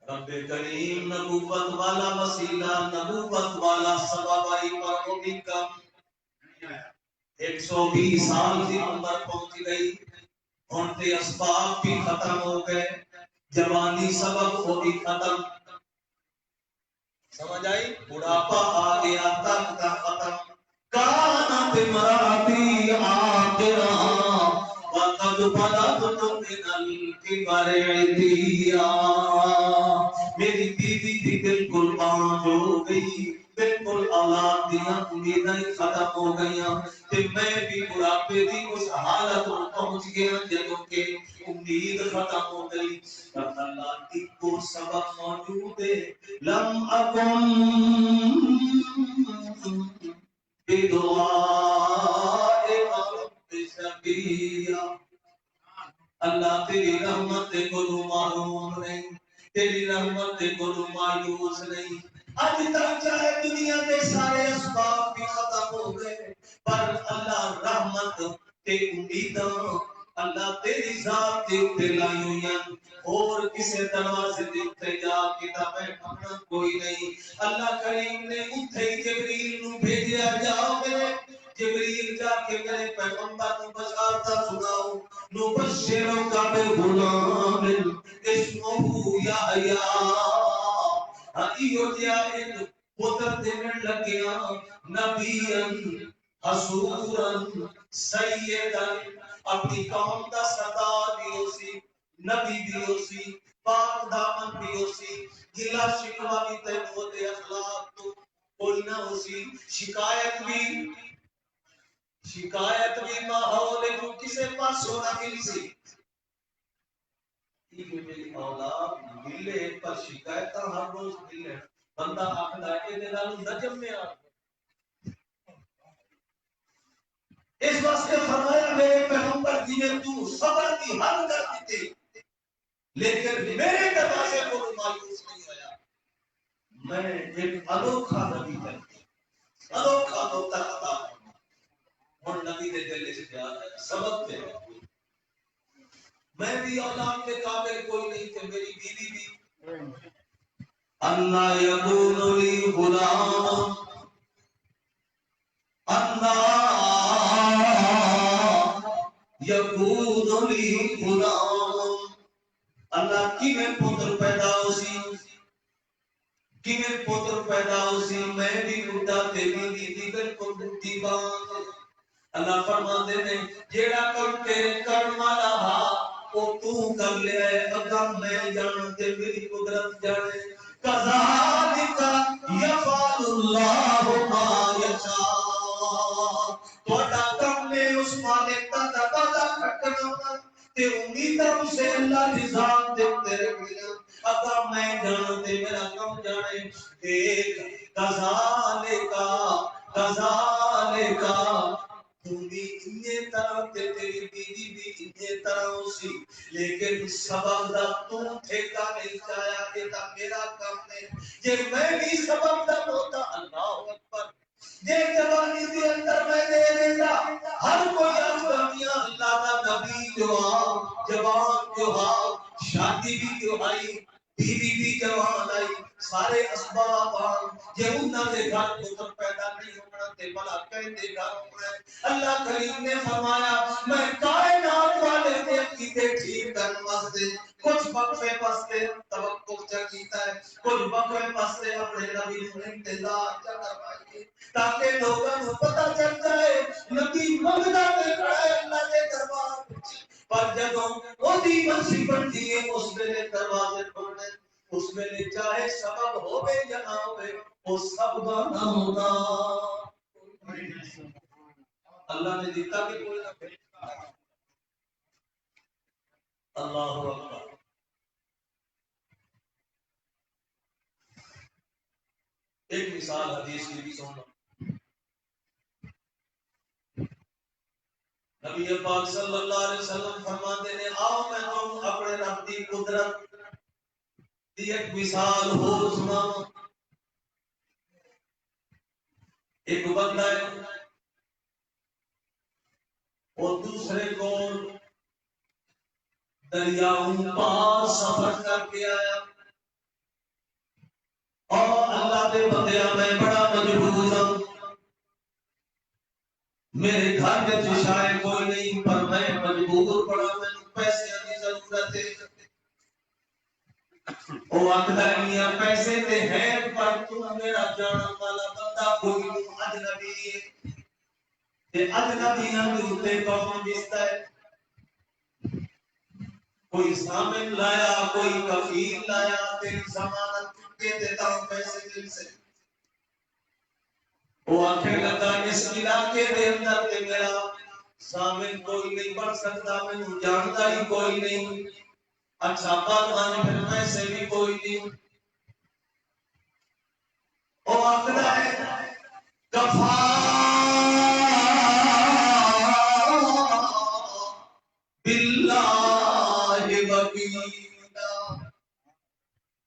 S1: رب کریم نبوت والا وسیلہ نبوت والا سبب آئی پر وہ بھی کم 120 سال کی عمر پہنچ گئی، ہن تے اسباب بھی ختم ہو گئے، جوانی سبب وہ بھی ختم، سمجھ آئی؟ بڑھاپا آ گیا تک کا ختم۔ کانت مراتی آخرا وقد بلغت من الکبر عتیا، میری بیوی بھی بالکل بانج ہو گئی، بالکل اولاد دیاں امیدیں ختم ہو گئیاں، تے میں بھی بڑھاپے دی اس حالت میں پہنچ گیا جدوں کہ امید ختم ہو گئی۔ اللہ کی کو سبب موجود ہے، لم اکن بدعاء رب شقیا، اللہ تیری رحمت کو معلوم نہیں، تیری رحمت کو مایوس نہیں۔ آج تک چاہے دنیا کے سارے اسباب بھی ختم ہو گئے، پر اللہ رحمت تے امیداں اللہ تیری ذات تے اوپر لائی ہوئی، اور کسے دروازے تے اوپر جا کے بیٹھنا کوئی نہیں۔ اللہ کریم نے اتھے جبریل نو بھیجیا، جاؤ میرے جبریل جا کے میرے پیغمبر کو بشارت سناؤ، نبشرک بغلام اسمہ یحییٰ، ایو جیا ایک پتر دینے لگیا، نبیًا حسورا سیدا، اپنی قوم دا سردار بھی ہو سی، نبی بھی ہو سی، پاک دامن بھی ہو سی، گلا شکوا بھی تینوں دے اخلاق تو کوئی نہ ہو سی، شکایت بھی ماحول کو کسے پاس ہونا مل سی۔ یہ میری اولاد ملے پر شکایت ہر روز ملے، بندہ آخدا ہے کہ نال نجم میں آ، اس واسطے فرمایا میرے پیغمبر جی نے تو صبر کی حد کر دیتے، لیکن میرے دروازے کو مایوس نہیں ہویا۔ میں ایک انوکھا نبی ہے، انوکھا ہوتا عطا اور نبی نبی دے دل وچ کیا سبب تے میں بھی اولاد کے قابل کوئی نہیں تے میری بیوی بھی اللہ یقول لی غلام اللہ یقول لی غلام اللہ کی میں پتر پیدا ہو سی کہ میں پتر پیدا ہو سی میں بھی بڑھا تے بیوی دی بالکل بڑھی بات اللہ فرماندے نے جیڑا کم تیرے کرم والا ہا او تو کر لے اگر میں جان تے میری قدرت جانے کذالک یفعل اللہ ما یشاء توڑا کم میں اس مالک دا دبا کھٹنا تے امید سے اللہ دی ذات دے تیرے بنا اگر میں جان تے میرا کم جانے دیکھ کذالک تم بھی انہیں طرح تے تیری بیوی بھی انہیں طرح ہو سی لیکن سبب دا تم ٹھیکا نہیں چاہیا کہ تا میرا کام نہیں یہ میں بھی سبب دا ہوتا اللہ اکبر یہ جوانی دی اندر میں دے دیتا ہر کوئی افغانیاں اللہ دا نبی جو جوان جو شادی بھی جو آئی بیوی بھی جوان آئی سارے اسباب یہ انہاں دے گھر پتر پیدا نہیں ہونا تے بلا کہندے گھر ہونا اللہ کریم نے فرمایا میں کائنات والے دے عقیدے ٹھیک کرن واسطے کچھ وقفے واسطے توقف چا کیتا ہے کچھ وقفے واسطے اپنے نبی کو انتظار چا کروائیے تاکہ لوگوں کو پتہ چل جائے نبی منگدا تے کھڑا ہے اللہ دے دربار پر جدوں اودی منسی بنتی ہے اس ویلے دروازے کھولنے اس میں نے چاہے سبب ہوئے یا نہ ہوئے وہ سب نہ ہوتا اللہ نے دیتا کہ کوئی نہ پھر اللہ اکبر ایک مثال حدیث کی بھی سننا نبی پاک صلی اللہ علیہ وسلم فرماتے ہیں آؤ میں تم اپنے رب کی قدرت دی ایک مثال ہو سنا ایک بندہ ہے اور دوسرے کو دریاؤں پار سفر کر کے آیا اور اللہ دے بندیاں میں بڑا مجبور ہوں میرے گھر میں چشائے کوئی نہیں پر میں مجبور پڑا میں پیسے کی ضرورت ہے وہ آخدا ہے پیسے تے ہیں پر تم میرا جانا والا بندہ کوئی اجنبی ہے تے اجنبیاں دے اوتے کون بستا ہے کوئی ضامن لایا کوئی کفیل لایا تیری ضمانت چکے دیتا ہوں پیسے دل سے وہ آخر لگا اس علاقے دے اندر تے میرا ضامن کوئی نہیں بن سکتا میں جانتا ہی کوئی نہیں اچھا بات پھر پیسے بھی کوئی نہیں وہ آخر ہے کفا باللہ وکیلا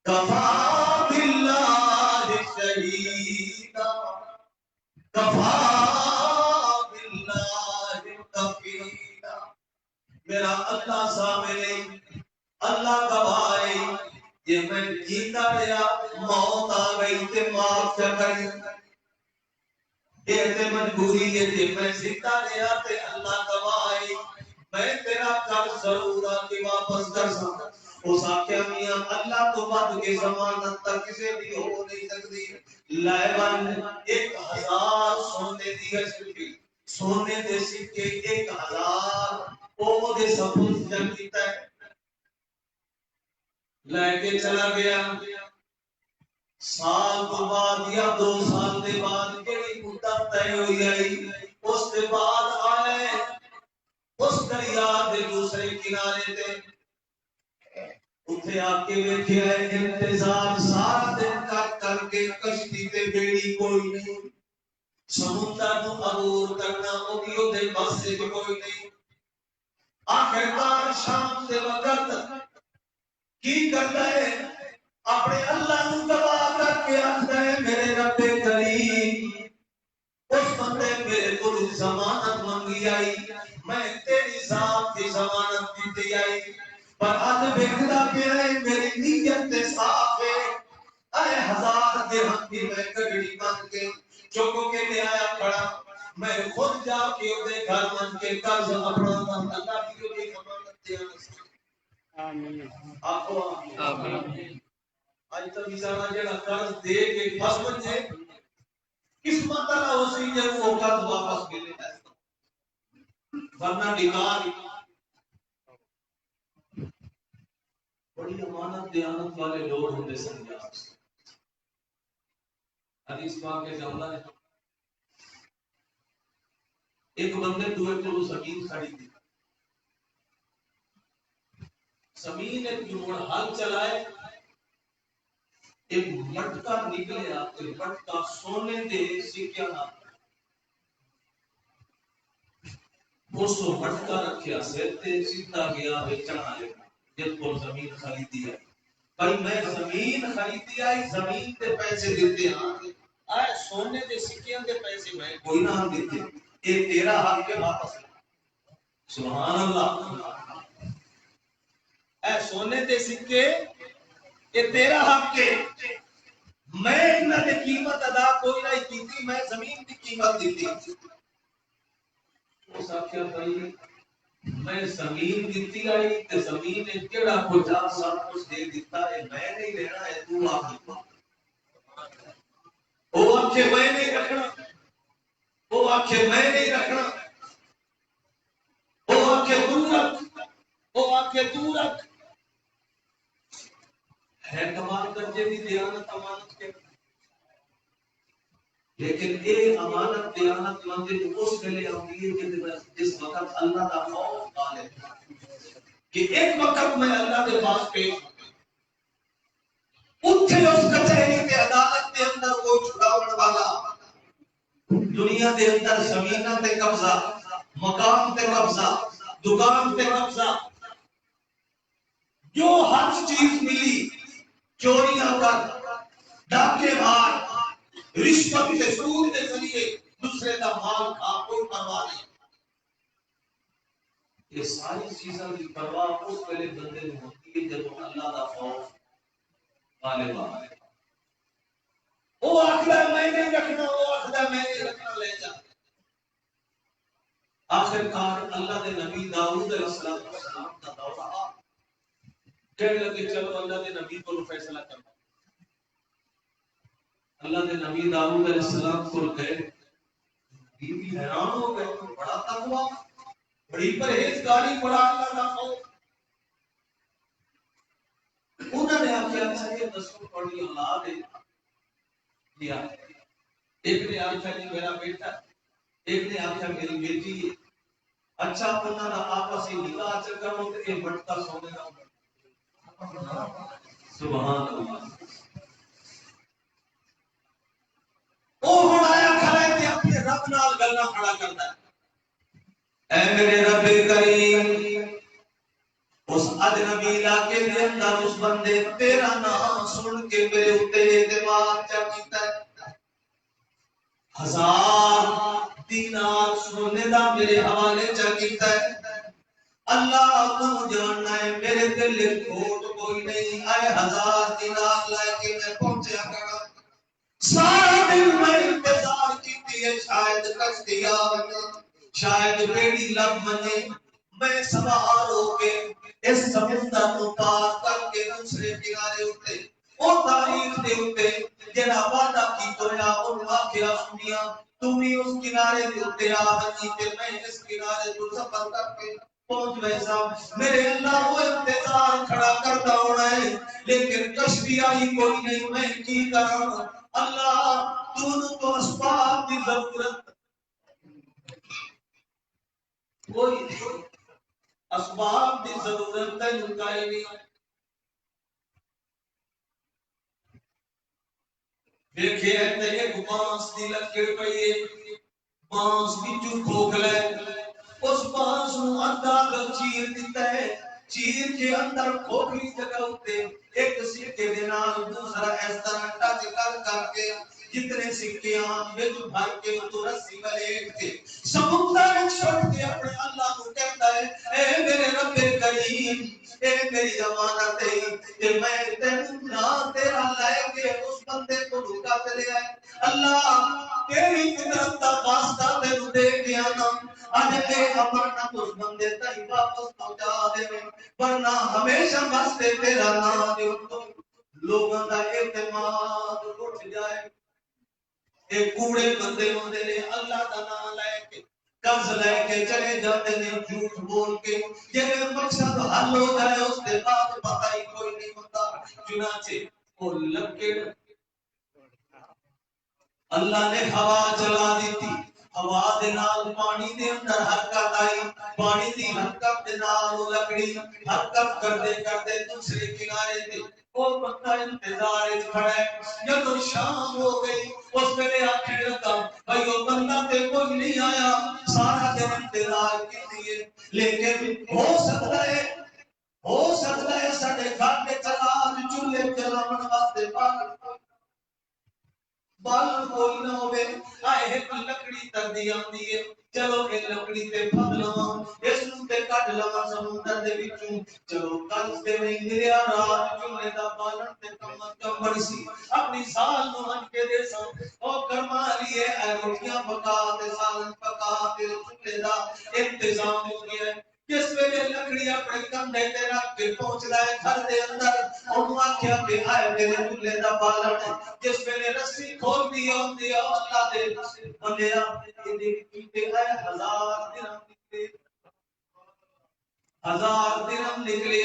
S1: کفا باللہ شہیدا کفا باللہ کفیلا میرا اللہ سامنے اللہ گواہ ہے یہ میں جیتا رہا موت آ گئی تے معاف کر گئی یہ تے مجبوری ہے کہ میں زندہ رہا تے اللہ گواہ ہے میں تیرا قرض ضرور آتی واپس کر سکتا اس آخیا میاں اللہ تو بعد کے ضمانت تک کسے بھی ہو نہیں سکتی لائبان 1000 سونے دی گشتی سونے دے سکے 1000 وہ دے سبوت جن کیتا ہے لے کے چلا گیا سال تو بعد یا 2 سال دے بعد کیڑی مدت طے ہوئی آئی اس کے بعد آئے اس دریا دے دوسرے کنارے تے اتھے آ کے ویکھیا ہے انتظار سارا دن کر کے کشتی تے بیڑی کوئی نہیں سمندر نو عبور کرنا او بھی دے بس سے کوئی نہیں آخرکار شام دے وقت کی کرتا ہے اپنے اللہ نو گواہ کر کے آخر ہے میرے رب کریم اس بندے میرے کو ضمانت منگی آئی میں تیری ذات کی ضمانت دیتی آئی پر آج بگڑا پہ ہے میری نیت صاف ہے اے 1000 درہم کی میں کگڑی مان کے چوکوں کے لے آیا پڑا میں خود جا کے دے گھر من کے قرض اپنا اللہ کی کوئی ضمانت دیا آمین آمین آج تک انسان جڑا قرض دے کے پھس ونجے قسمت اللہ اسی جب وہ قرض واپس ملے ورنہ نکال بڑی امانت دیانت والے لوگ ہوتے سمجھا حدیث پاک کے جملہ ہے ایک بندے دوئے کو زمین خریدی زمین ایک جوڑ حل چلائے ایک مٹکا نکلے آپ کے مٹکا سونے دے سکیا نہ اس کو مٹکا رکھیا سیتے سیدھا گیا بیچنا آئے جب کو زمین خریدی ہے بھائی میں زمین خریدی آئی زمین تے پیسے دیتے ہاں آئے سونے دے سکیاں دے پیسے میں کوئی نہ ہم دیتے یہ تیرا حق کے واپس سبحان اللہ اے سونے دے سکے یہ تیرا حق کے میں اتنا دے قیمت ادا کوئی نہیں کیتی میں زمین کی قیمت دیتی وہ ساتھ کیا بھائی میں زمین دیتی آئی تے زمین نے کیڑا کو جا سب کچھ دے دیتا ہے میں نہیں لینا ہے تو آپ دیتا وہ آنکھیں میں نہیں رکھنا وہ آنکھیں میں نہیں رکھنا وہ آنکھیں دور رکھ وہ آنکھیں دور رکھ ہے کمال درجے دی دیانت امانت کے لیکن اے امانت دیانت مندے اس ویلے آتی ہے کہ جس وقت اللہ کا خوف غالب کہ ایک وقت میں اللہ کے پاس پیش اتھے اس کچہری کے عدالت کے اندر کوئی چھڑاوڑ والا دنیا کے اندر زمینہ تے قبضہ مقام تے قبضہ دکان تے قبضہ جو ہر چیز ملی چوریاں کر ڈاکے مار رشوت کے سود کے ذریعے دوسرے کا مال کھا کوئی پرواہ نہیں یہ ساری چیزوں کی پرواہ اس ویلے بندے میں ہوتی ہے جب اللہ کا خوف غالب آئے وہ آخلا میں نہیں رکھنا وہ آخلا میں نہیں رکھنا لے جا آخر کار اللہ کے نبی داؤد علیہ السلام کا دور آ کہنے لگے چلو اللہ کے نبی کو فیصلہ کرنا اللہ کے نبی داؤد علیہ السلام کو گئے بیوی حیران ہو گئے بڑا تقوی بڑی پرہیزگاری بڑا اللہ کا خوف انہوں نے آخیا اچھا یہ دسو پڑھی اولاد ہے کیا ایک نے آخیا جی میرا بیٹا ایک نے آخیا میری بیٹی ہے اچھا انہوں نے آپس ہی نکاح چکر ہو کے بٹتا سونے کا سبحان اللہ وہ ہن آیا کھڑا ہے کہ اپنے رب نال گلاں کھڑا کرتا ہے اے میرے رب کریم اس اجنبی علاقے کے اندر اس بندے تیرا نام سن کے میرے اوتے اعتماد چا کیتا ہے 1000 دینار سونے دا میرے حوالے چا کیتا ہے اللہ تو جاننا ہے میرے دل کھوٹ کوئی نہیں آئے 1000 دینار لے کے میں پہنچیا کرا سارا دن میں انتظار کیتی ہے شاید کشتی آوے شاید بیڑی لب منے میں سوار ہو کے اس سمندر کو پار کر کے دوسرے کنارے اٹھے وہ تاریخ دے اٹھے جڑا وعدہ کی تویا ان واقعہ سنیا تم ہی اس کنارے دے اٹھے آویں تے میں اس کنارے تو سفر کر کے پہنچ ویسا میرے اللہ وہ انتظار کھڑا کرتا ہونا ہے لیکن کشتی آئی کوئی نہیں میں کی کراں اللہ تو اسباب کی ضرورت کوئی نہیں اسباب کی ضرورت ہے انکائی نہیں دیکھئے ہے ایک بانس دی لکڑ پئی ہے بانس بچوں کھوکھ لے اس بانس نو اندر چیر دیتا ہے چیر کے اندر کھوکھلی جگہ ہوتے ایک سکے دے نال دوسرا اس طرح ٹچ کر کے جتنے سکیاں وچ بھر کے تو رسی ولیٹ کے سمندر وچ چھوڑ کے اپنے اللہ کو کہتا ہے اے میرے رب کریم اے میری امانت ہے کہ میں تینوں نہ تیرا لے کے اس بندے کو لٹا کے لے آئے اللہ تیری قدرت کا واسطہ تینوں دے گیا نا اج تے امانت اس بندے تائیں واپس پہنچا دے ورنہ ہمیشہ واسطے تیرا نام دے لوگوں کا اعتماد اٹھ جائے ایک کوڑے بندے ہوندے نے اللہ کا نام لے کے قرض لے کے چلے جاتے ہیں جھوٹ بول کے جب مقصد حل ہو جائے اس کے بعد پتہ ہی کوئی نہیں ہوتا چنانچہ وہ لکڑ اللہ نے ہوا چلا دی تھی ہوا دے نال پانی دے اندر حرکت آئی پانی دی حرکت دے نال وہ لکڑی حرکت کرتے کرتے دوسرے کنارے تے وہ بندہ انتظار وچ کھڑا ہے جب شام ہو گئی اس ویلے آکھنے لگا بھائی وہ بندہ تے کوئی نہیں آیا سارا دن انتظار کیتی ہے لیکن ہو سکتا ہے ساڈے گھر دے چراغ چولہے چلاون واسطے بالن کوئی نہ ہوئے آئے ایک لکڑی تردی آندی ہے چلو ایک لکڑی تے پھد لواں اس نوں تے کڈ لواں سمندر دے وچوں چلو کل تے نہیں ملیا رات چولہے دا بالن تے کم بڑی سی اپنی سال نوں ہن کے دے سو او کرما لیے اے روٹیاں پکا تے سالن پکا تے چولہے دا انتظام ہو گیا ہے جس ویلے لکڑی اپنے کندھے تے رکھ کے پہنچدا ہے گھر دے اندر اونوں آکھیا کہ آئے میرے چولہے دا بالن جس ویلے رسی کھول دی ہوندی ہے اللہ دے بندیا ایدی کیتے ہے 1000 درہم نکلے 1000 درہم نکلے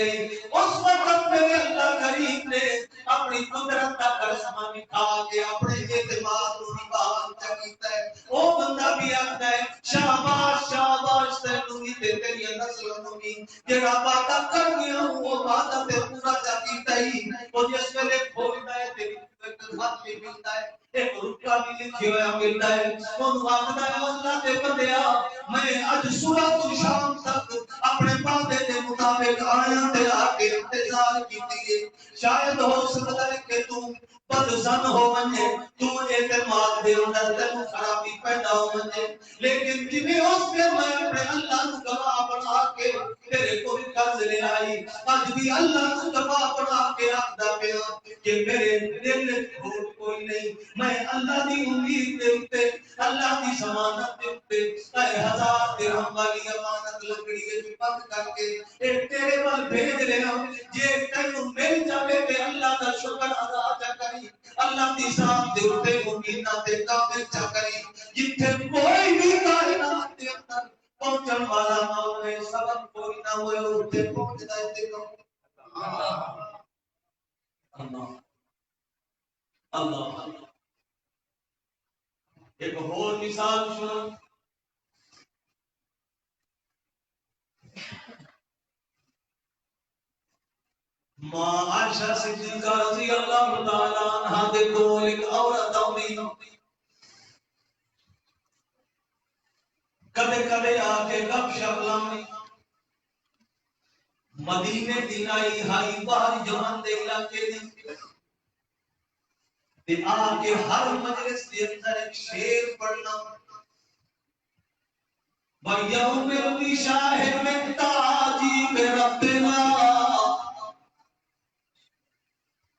S1: اس وقت میرے اللہ کریم نے اپنی قدرت کا کرشمہ دکھا کے اپنے اعتماد کو نبھان کیتا ہے وہ بندہ بھی آتا ہے شاباش شاباش تینوں بھی تے تیری نسل نوں بھی جڑا وعدہ کر گیا وہ وعدہ تے پورا کیتا ہی وہ جس ویلے کھولدا ہے تیری خط بھی ملتا ہے ایک رکا بھی لکھیا ہوا ملتا ہے وہ آخدا ہے اللہ دے بندیا میں اج صبح تو شام تک اپنے وعدے دے مطابق آیا تے آ کے انتظار کیتی ہے شاید ہو سکتا ہے کہ تو بدزن ہو ونجے تو اعتماد دے اندر تینوں خرابی پیدا ہو ونجے لیکن جویں اس پہ میں اپنے اللہ کو گواہ بنا کے تیرے کو قرض لے آئی اج بھی اللہ کو گواہ بنا کے آکھدا پیا کہ میرے دل وچ کوئی نہیں میں اللہ دی امید دے اوتے اللہ دی ضمانت دے اوتے 1000 درہم والی امانت لکڑی وچ بند کر کے اے تیرے ول بھیج رہا جے تینوں مل جاوے تے اللہ دا شکر ادا کر کری اللہ دی ذات دے اوتے امیداں تے کامل چا کری جتھے کوئی بھی کائنات دے اندر پہنچن والا نہ ہوئے سبب کوئی نہ ہوئے اوتے پہنچدا ہے تے اللہ اللہ اللہ ایک اور مثال سنو ماں عائشہ صدیقہ رضی اللہ تعالی عنہا دے کول ایک عورت آوندی کدے کدے آ کے گپ شپ لاوندی مدینے دی نائی ہائی باہر جہان دے علاقے دی تے آ کے ہر مجلس دے اندر ایک شعر پڑھنا وَيَوْمِ الْوِشَاهِ مِنْ تَعَجِيبِ رَبِّنَا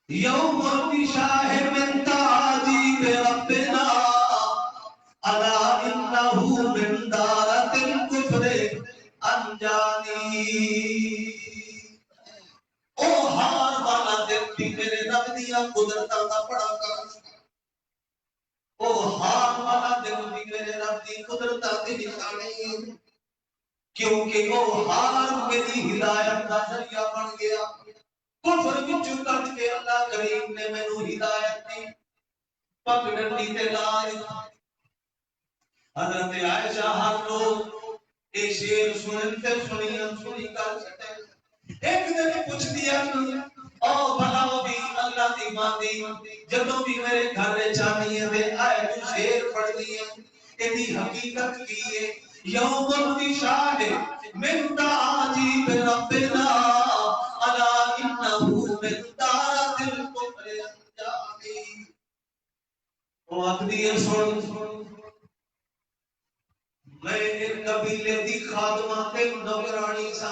S1: يَوْمُ الْوِشَاهِ مِنْ تَعَجِيبِ رَبِّنَا أَلَا إِنَّهُ مِنْ دَارَةِ الْكُفْرِ أَنْجَانِي او ہار والا دل بھی میرے رب دیاں قدرتاں دا بڑا کر او ہار والا دل بھی میرے رب دی قدرتاں دی نشانی کیونکہ او ہار میری ہدایت دا ذریعہ بن گیا کفر وچوں کٹ کے اللہ کریم نے مینوں ہدایت دی پگ ڈنڈی تے لا حضرت عائشہ ہر روز اے شعر سنن تے سنی کر سکتے ایک دن پوچھ دیا او بھلا بھی اللہ دی ماندی جدوں بھی میرے گھر چانی ہے آئے تو شعر پڑھ دیا ایدی حقیقت کی ہے یوم الوشاہ من تعجیب ربنا الا انہو من دارت الکفر انجامی وہ آخری ہے سن میں ایک قبیلے دی خادمہ تے نوکرانی سا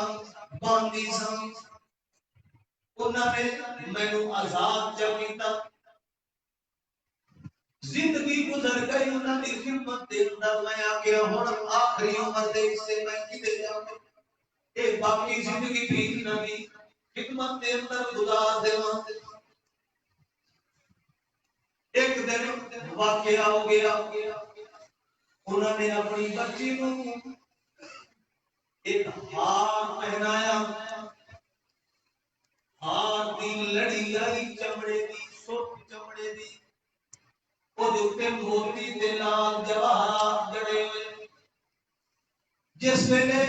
S1: باندی سا انہوں نے مینوں آزاد چکیتا زندگی گزر گئی انہوں نے خدمت دے اندر میں آ گیا ہوں آخری عمر دے سے میں کدے جاؤں ایک باقی زندگی بھی نبی خدمت دے اندر گزار دیواں ایک دن واقعہ ہو گیا انہوں نے اپنی بچی کو ایک ہار پہنایا ہار دی لڑی آئی چمڑے دی سرخ چمڑے دی وہ جو موتی دے لال جواہرات جڑے ہوئے جس ویلے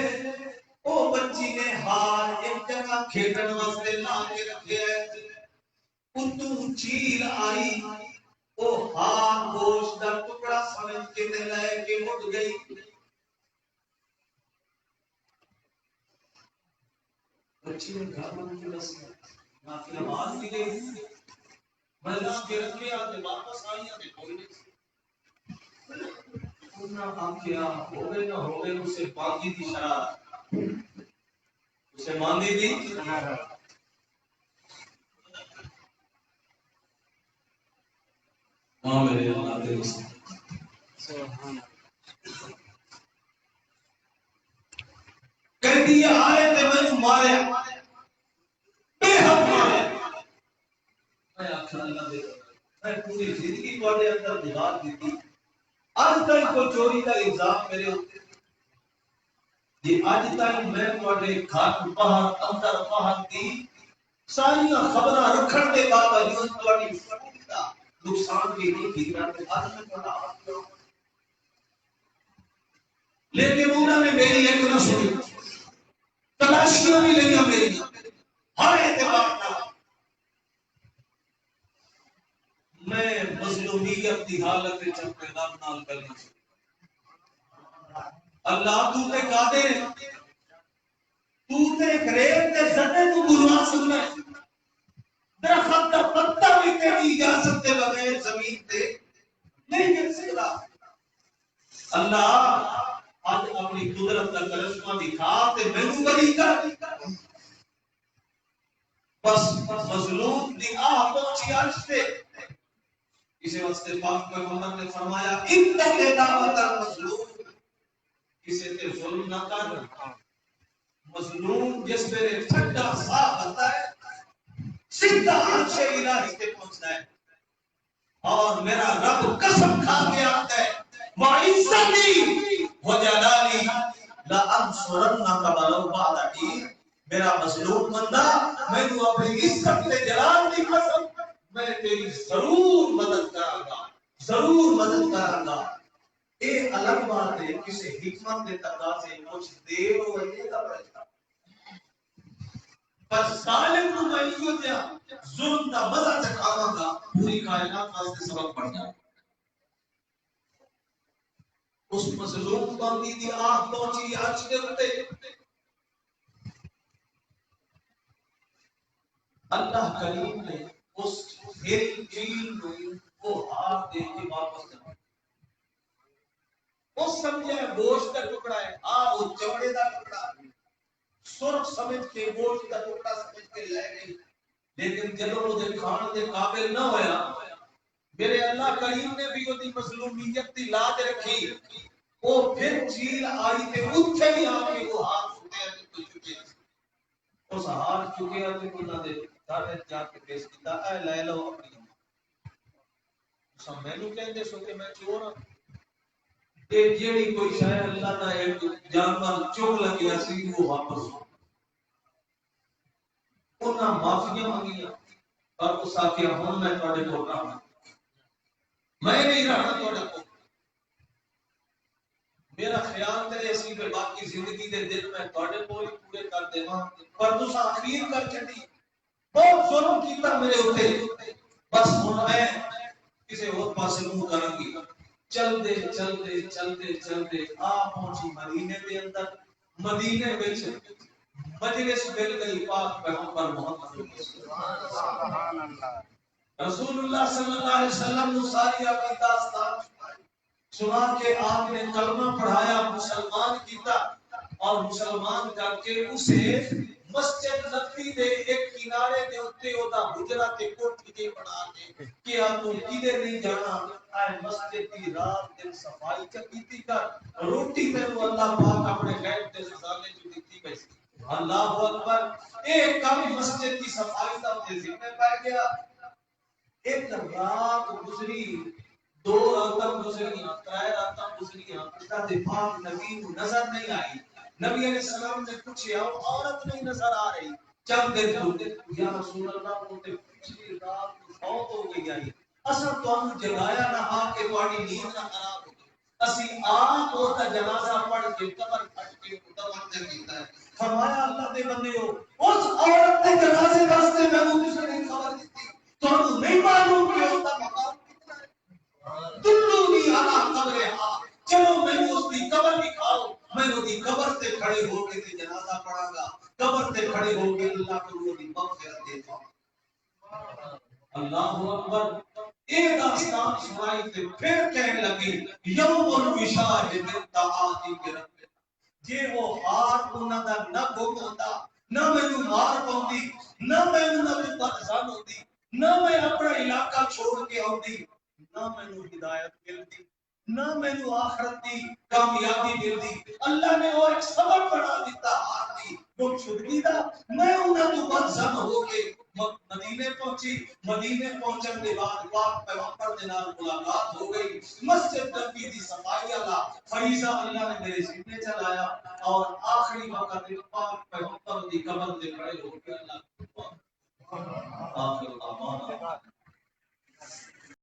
S1: وہ بچی نے ہار ایک جگہ کھیڈن واسطے لا کے رکھے اتوں چیل آئی وہ ہار گوشت کا ٹکڑا سمجھ کے لے کے اٹھ گئی بچی نے گھر میں کیوں رسی نافی آواز بھی گئی میں اس کے رکھے آتے واپس آئی آتے کوئی نہیں انہاں آنکھیا ہو گئے نہ ہو گئے اسے باقی دی شرارت اسے ماندی دی ہاں میرے اللہ دے سبحان کہتی ہے آئے تے میں مارے بے حق مارے میں آخر اللہ دے میں پوری زندگی تواڈے اندر گزار دیتی آج تک کو چوری کا الزام میرے ہوتے یہ آج تک میں تواڈے گھر باہر اندر باہر دی ساری خبراں رکھن دے باوجود تواڈی فٹی دا نقصان بھی نہیں کیتا تے آج میں تواڈا ہاتھ لو لیکن انہوں نے میری ایک نہ سنی تلاشیاں بھی لگا میری ہر اعتبار کا میں مظلومیت کی حالت میں چل پیدا نال کرنا اللہ تو تے قادر تو تے غریب تے زدے تو بلوا سکنا درخت کا پتا بھی تیری اجازت کے بغیر زمین تے نہیں گر سکتا اللہ آج اپنی قدرت کا کرشمہ دکھا تے مینوں بری کر بس مظلوم دی آہ پہنچی عرش سے اسے واسطے پاک محمد نے فرمایا اتق دعوت المظلوم کسی تے ظلم نہ کر مظلوم جس میرے ٹھنڈا صاف ہوتا ہے سیدھا عرش الہی تے پہنچتا ہے اور میرا رب قسم کھا کے آتا ہے وعزتی وجلالی لانصرنک ولو بعد حین میرا مظلوم بندہ میں تو اپنی عزت سے جلال کی قسم میں تیری ضرور مدد کروں گا ضرور مدد کروں گا اے الگ بات ہے کسی حکمت کے تقاضے کچھ دیر ہوئے گا پر ظالم کو میں یوں دیا ظلم کا مزہ چکھاواں گا پوری کائنات واسطے سبق پڑ جائے اس مظلوم بندی دی آنکھ پہنچی عرش کے اوتے اللہ کریم نے اس ہیری چیل میں وہ ہاتھ دے کے واپس کر اس سمجھے گوشت کا ٹکڑا ہے وہ چمڑے کا ٹکڑا سرخ سمجھ کے گوشت کا ٹکڑا سمجھ کے لے گئی لیکن جب وہ دے کھان دے قابل نہ ہویا میرے اللہ کریم نے بھی وہ دی مظلومیت دی لاج رکھی وہ پھر چیل آئی تے اٹھے بھی آ کے وہ ہاتھ سنے ہیں تو چکے اس ہاتھ چکے ہیں تو نہ دے سارے جا کے پیش کیتا اے لے لو اپنی سب میں نو کہندے سو کہ میں چور ہاں تے جیڑی کوئی شاید اللہ نہ ایک جانور چوک لگیا سی وہ واپس انہاں معافیاں مانگیاں اور اس آکھیا ہن میں تواڈے کول رہنا میں نہیں رہنا تواڈے کول میرا خیال کرے اسی پہ باقی زندگی دے دن میں تواڈے کول پورے کر دیواں پر تساں اخیر کر چھڈی بہت ظلم کیتا میرے اوتے بس ہن میں کسے اور پاسے منہ کراں گی چلتے چلتے چلتے چلتے پہنچی مدینے کے اندر مدینے وچ مجلس مل گئی پاک پیغمبر محمد سبحان اللہ رسول اللہ صلی اللہ علیہ وسلم نے ساری اپنی داستان سنا کے آپ نے کلمہ پڑھایا، مسلمان کیتا، اور مسلمان کر کے اسے مسجد نبوی دے ایک کنارے دے اوتے اودا حجرہ تے کوٹھی دے بنا کے کہ آپ کو کدھر نہیں جانا، اے مسجد دی رات دن صفائی کیتی کر، روٹی تے اللہ پاک اپنے غیب دے خزانے جو دتی پئی سی۔ اللہ اکبر، ایک کم مسجد کی صفائی دا تے ذمہ پا گیا۔ ایک رات گزری، دو راتاں گزریاں، ترے راتاں گزریاں، اللہ دے پاک نبی کو نظر نہیں آئی۔ نبی علیہ السلام نے پوچھا عورت نہیں نظر آ رہی، جب دیکھو یا رسول اللہ کو تے پچھلی رات فوت ہو گئی ہے، اصل تانوں جگایا نہ آ کے تہاڈی نیند نہ خراب ہو گئی، اسی آپ او دا جنازہ پڑھ کے قبر پھٹ کے متوجہ کیتا ہے۔ فرمایا اللہ دے بندیو، اس عورت دے جنازے واسطے میں تساں نے خبر دتی، تانوں نہیں معلوم کہ اس دا مقام کتنا ہے؟ دلونی علی قبرہا، چلو میں اس کی قبر دکھاؤ، میں اس کی قبر سے کھڑے ہو کے جنازہ پڑھاں گا، قبر سے کھڑے ہو کے اللہ کو وہ دی مغفرت دے گا۔ اللہ اکبر، ایک داستان سنائی تے پھر کہنے لگی یوم الوشاہ من تعاتی کے رب، جے وہ ہاتھ انہاں دا نہ گم ہوندا، نہ مینوں مار پاؤندی، نہ مینوں نہ پرزان ہوندی، نہ میں اپنا علاقہ چھوڑ کے آؤندی، نہ مینوں ہدایت ملتی، نہ مینوں آخرت دی کامیابی ملتی۔ اللہ نے وہ ایک سبب بنا دیتا ہاتھ دی گم شدگی دا، میں انہاں تو بدزن ہو کے مدینے پہنچی، مدینے پہنچن کے بعد پاک پیغمبر دے نال ملاقات ہو گئی، مسجد نبوی دی صفائی اللہ فریضہ اللہ نے میرے ذمہ چلایا، اور آخری وقت پاک پیغمبر دی قبر دے کھڑے ہو کے اللہ آخر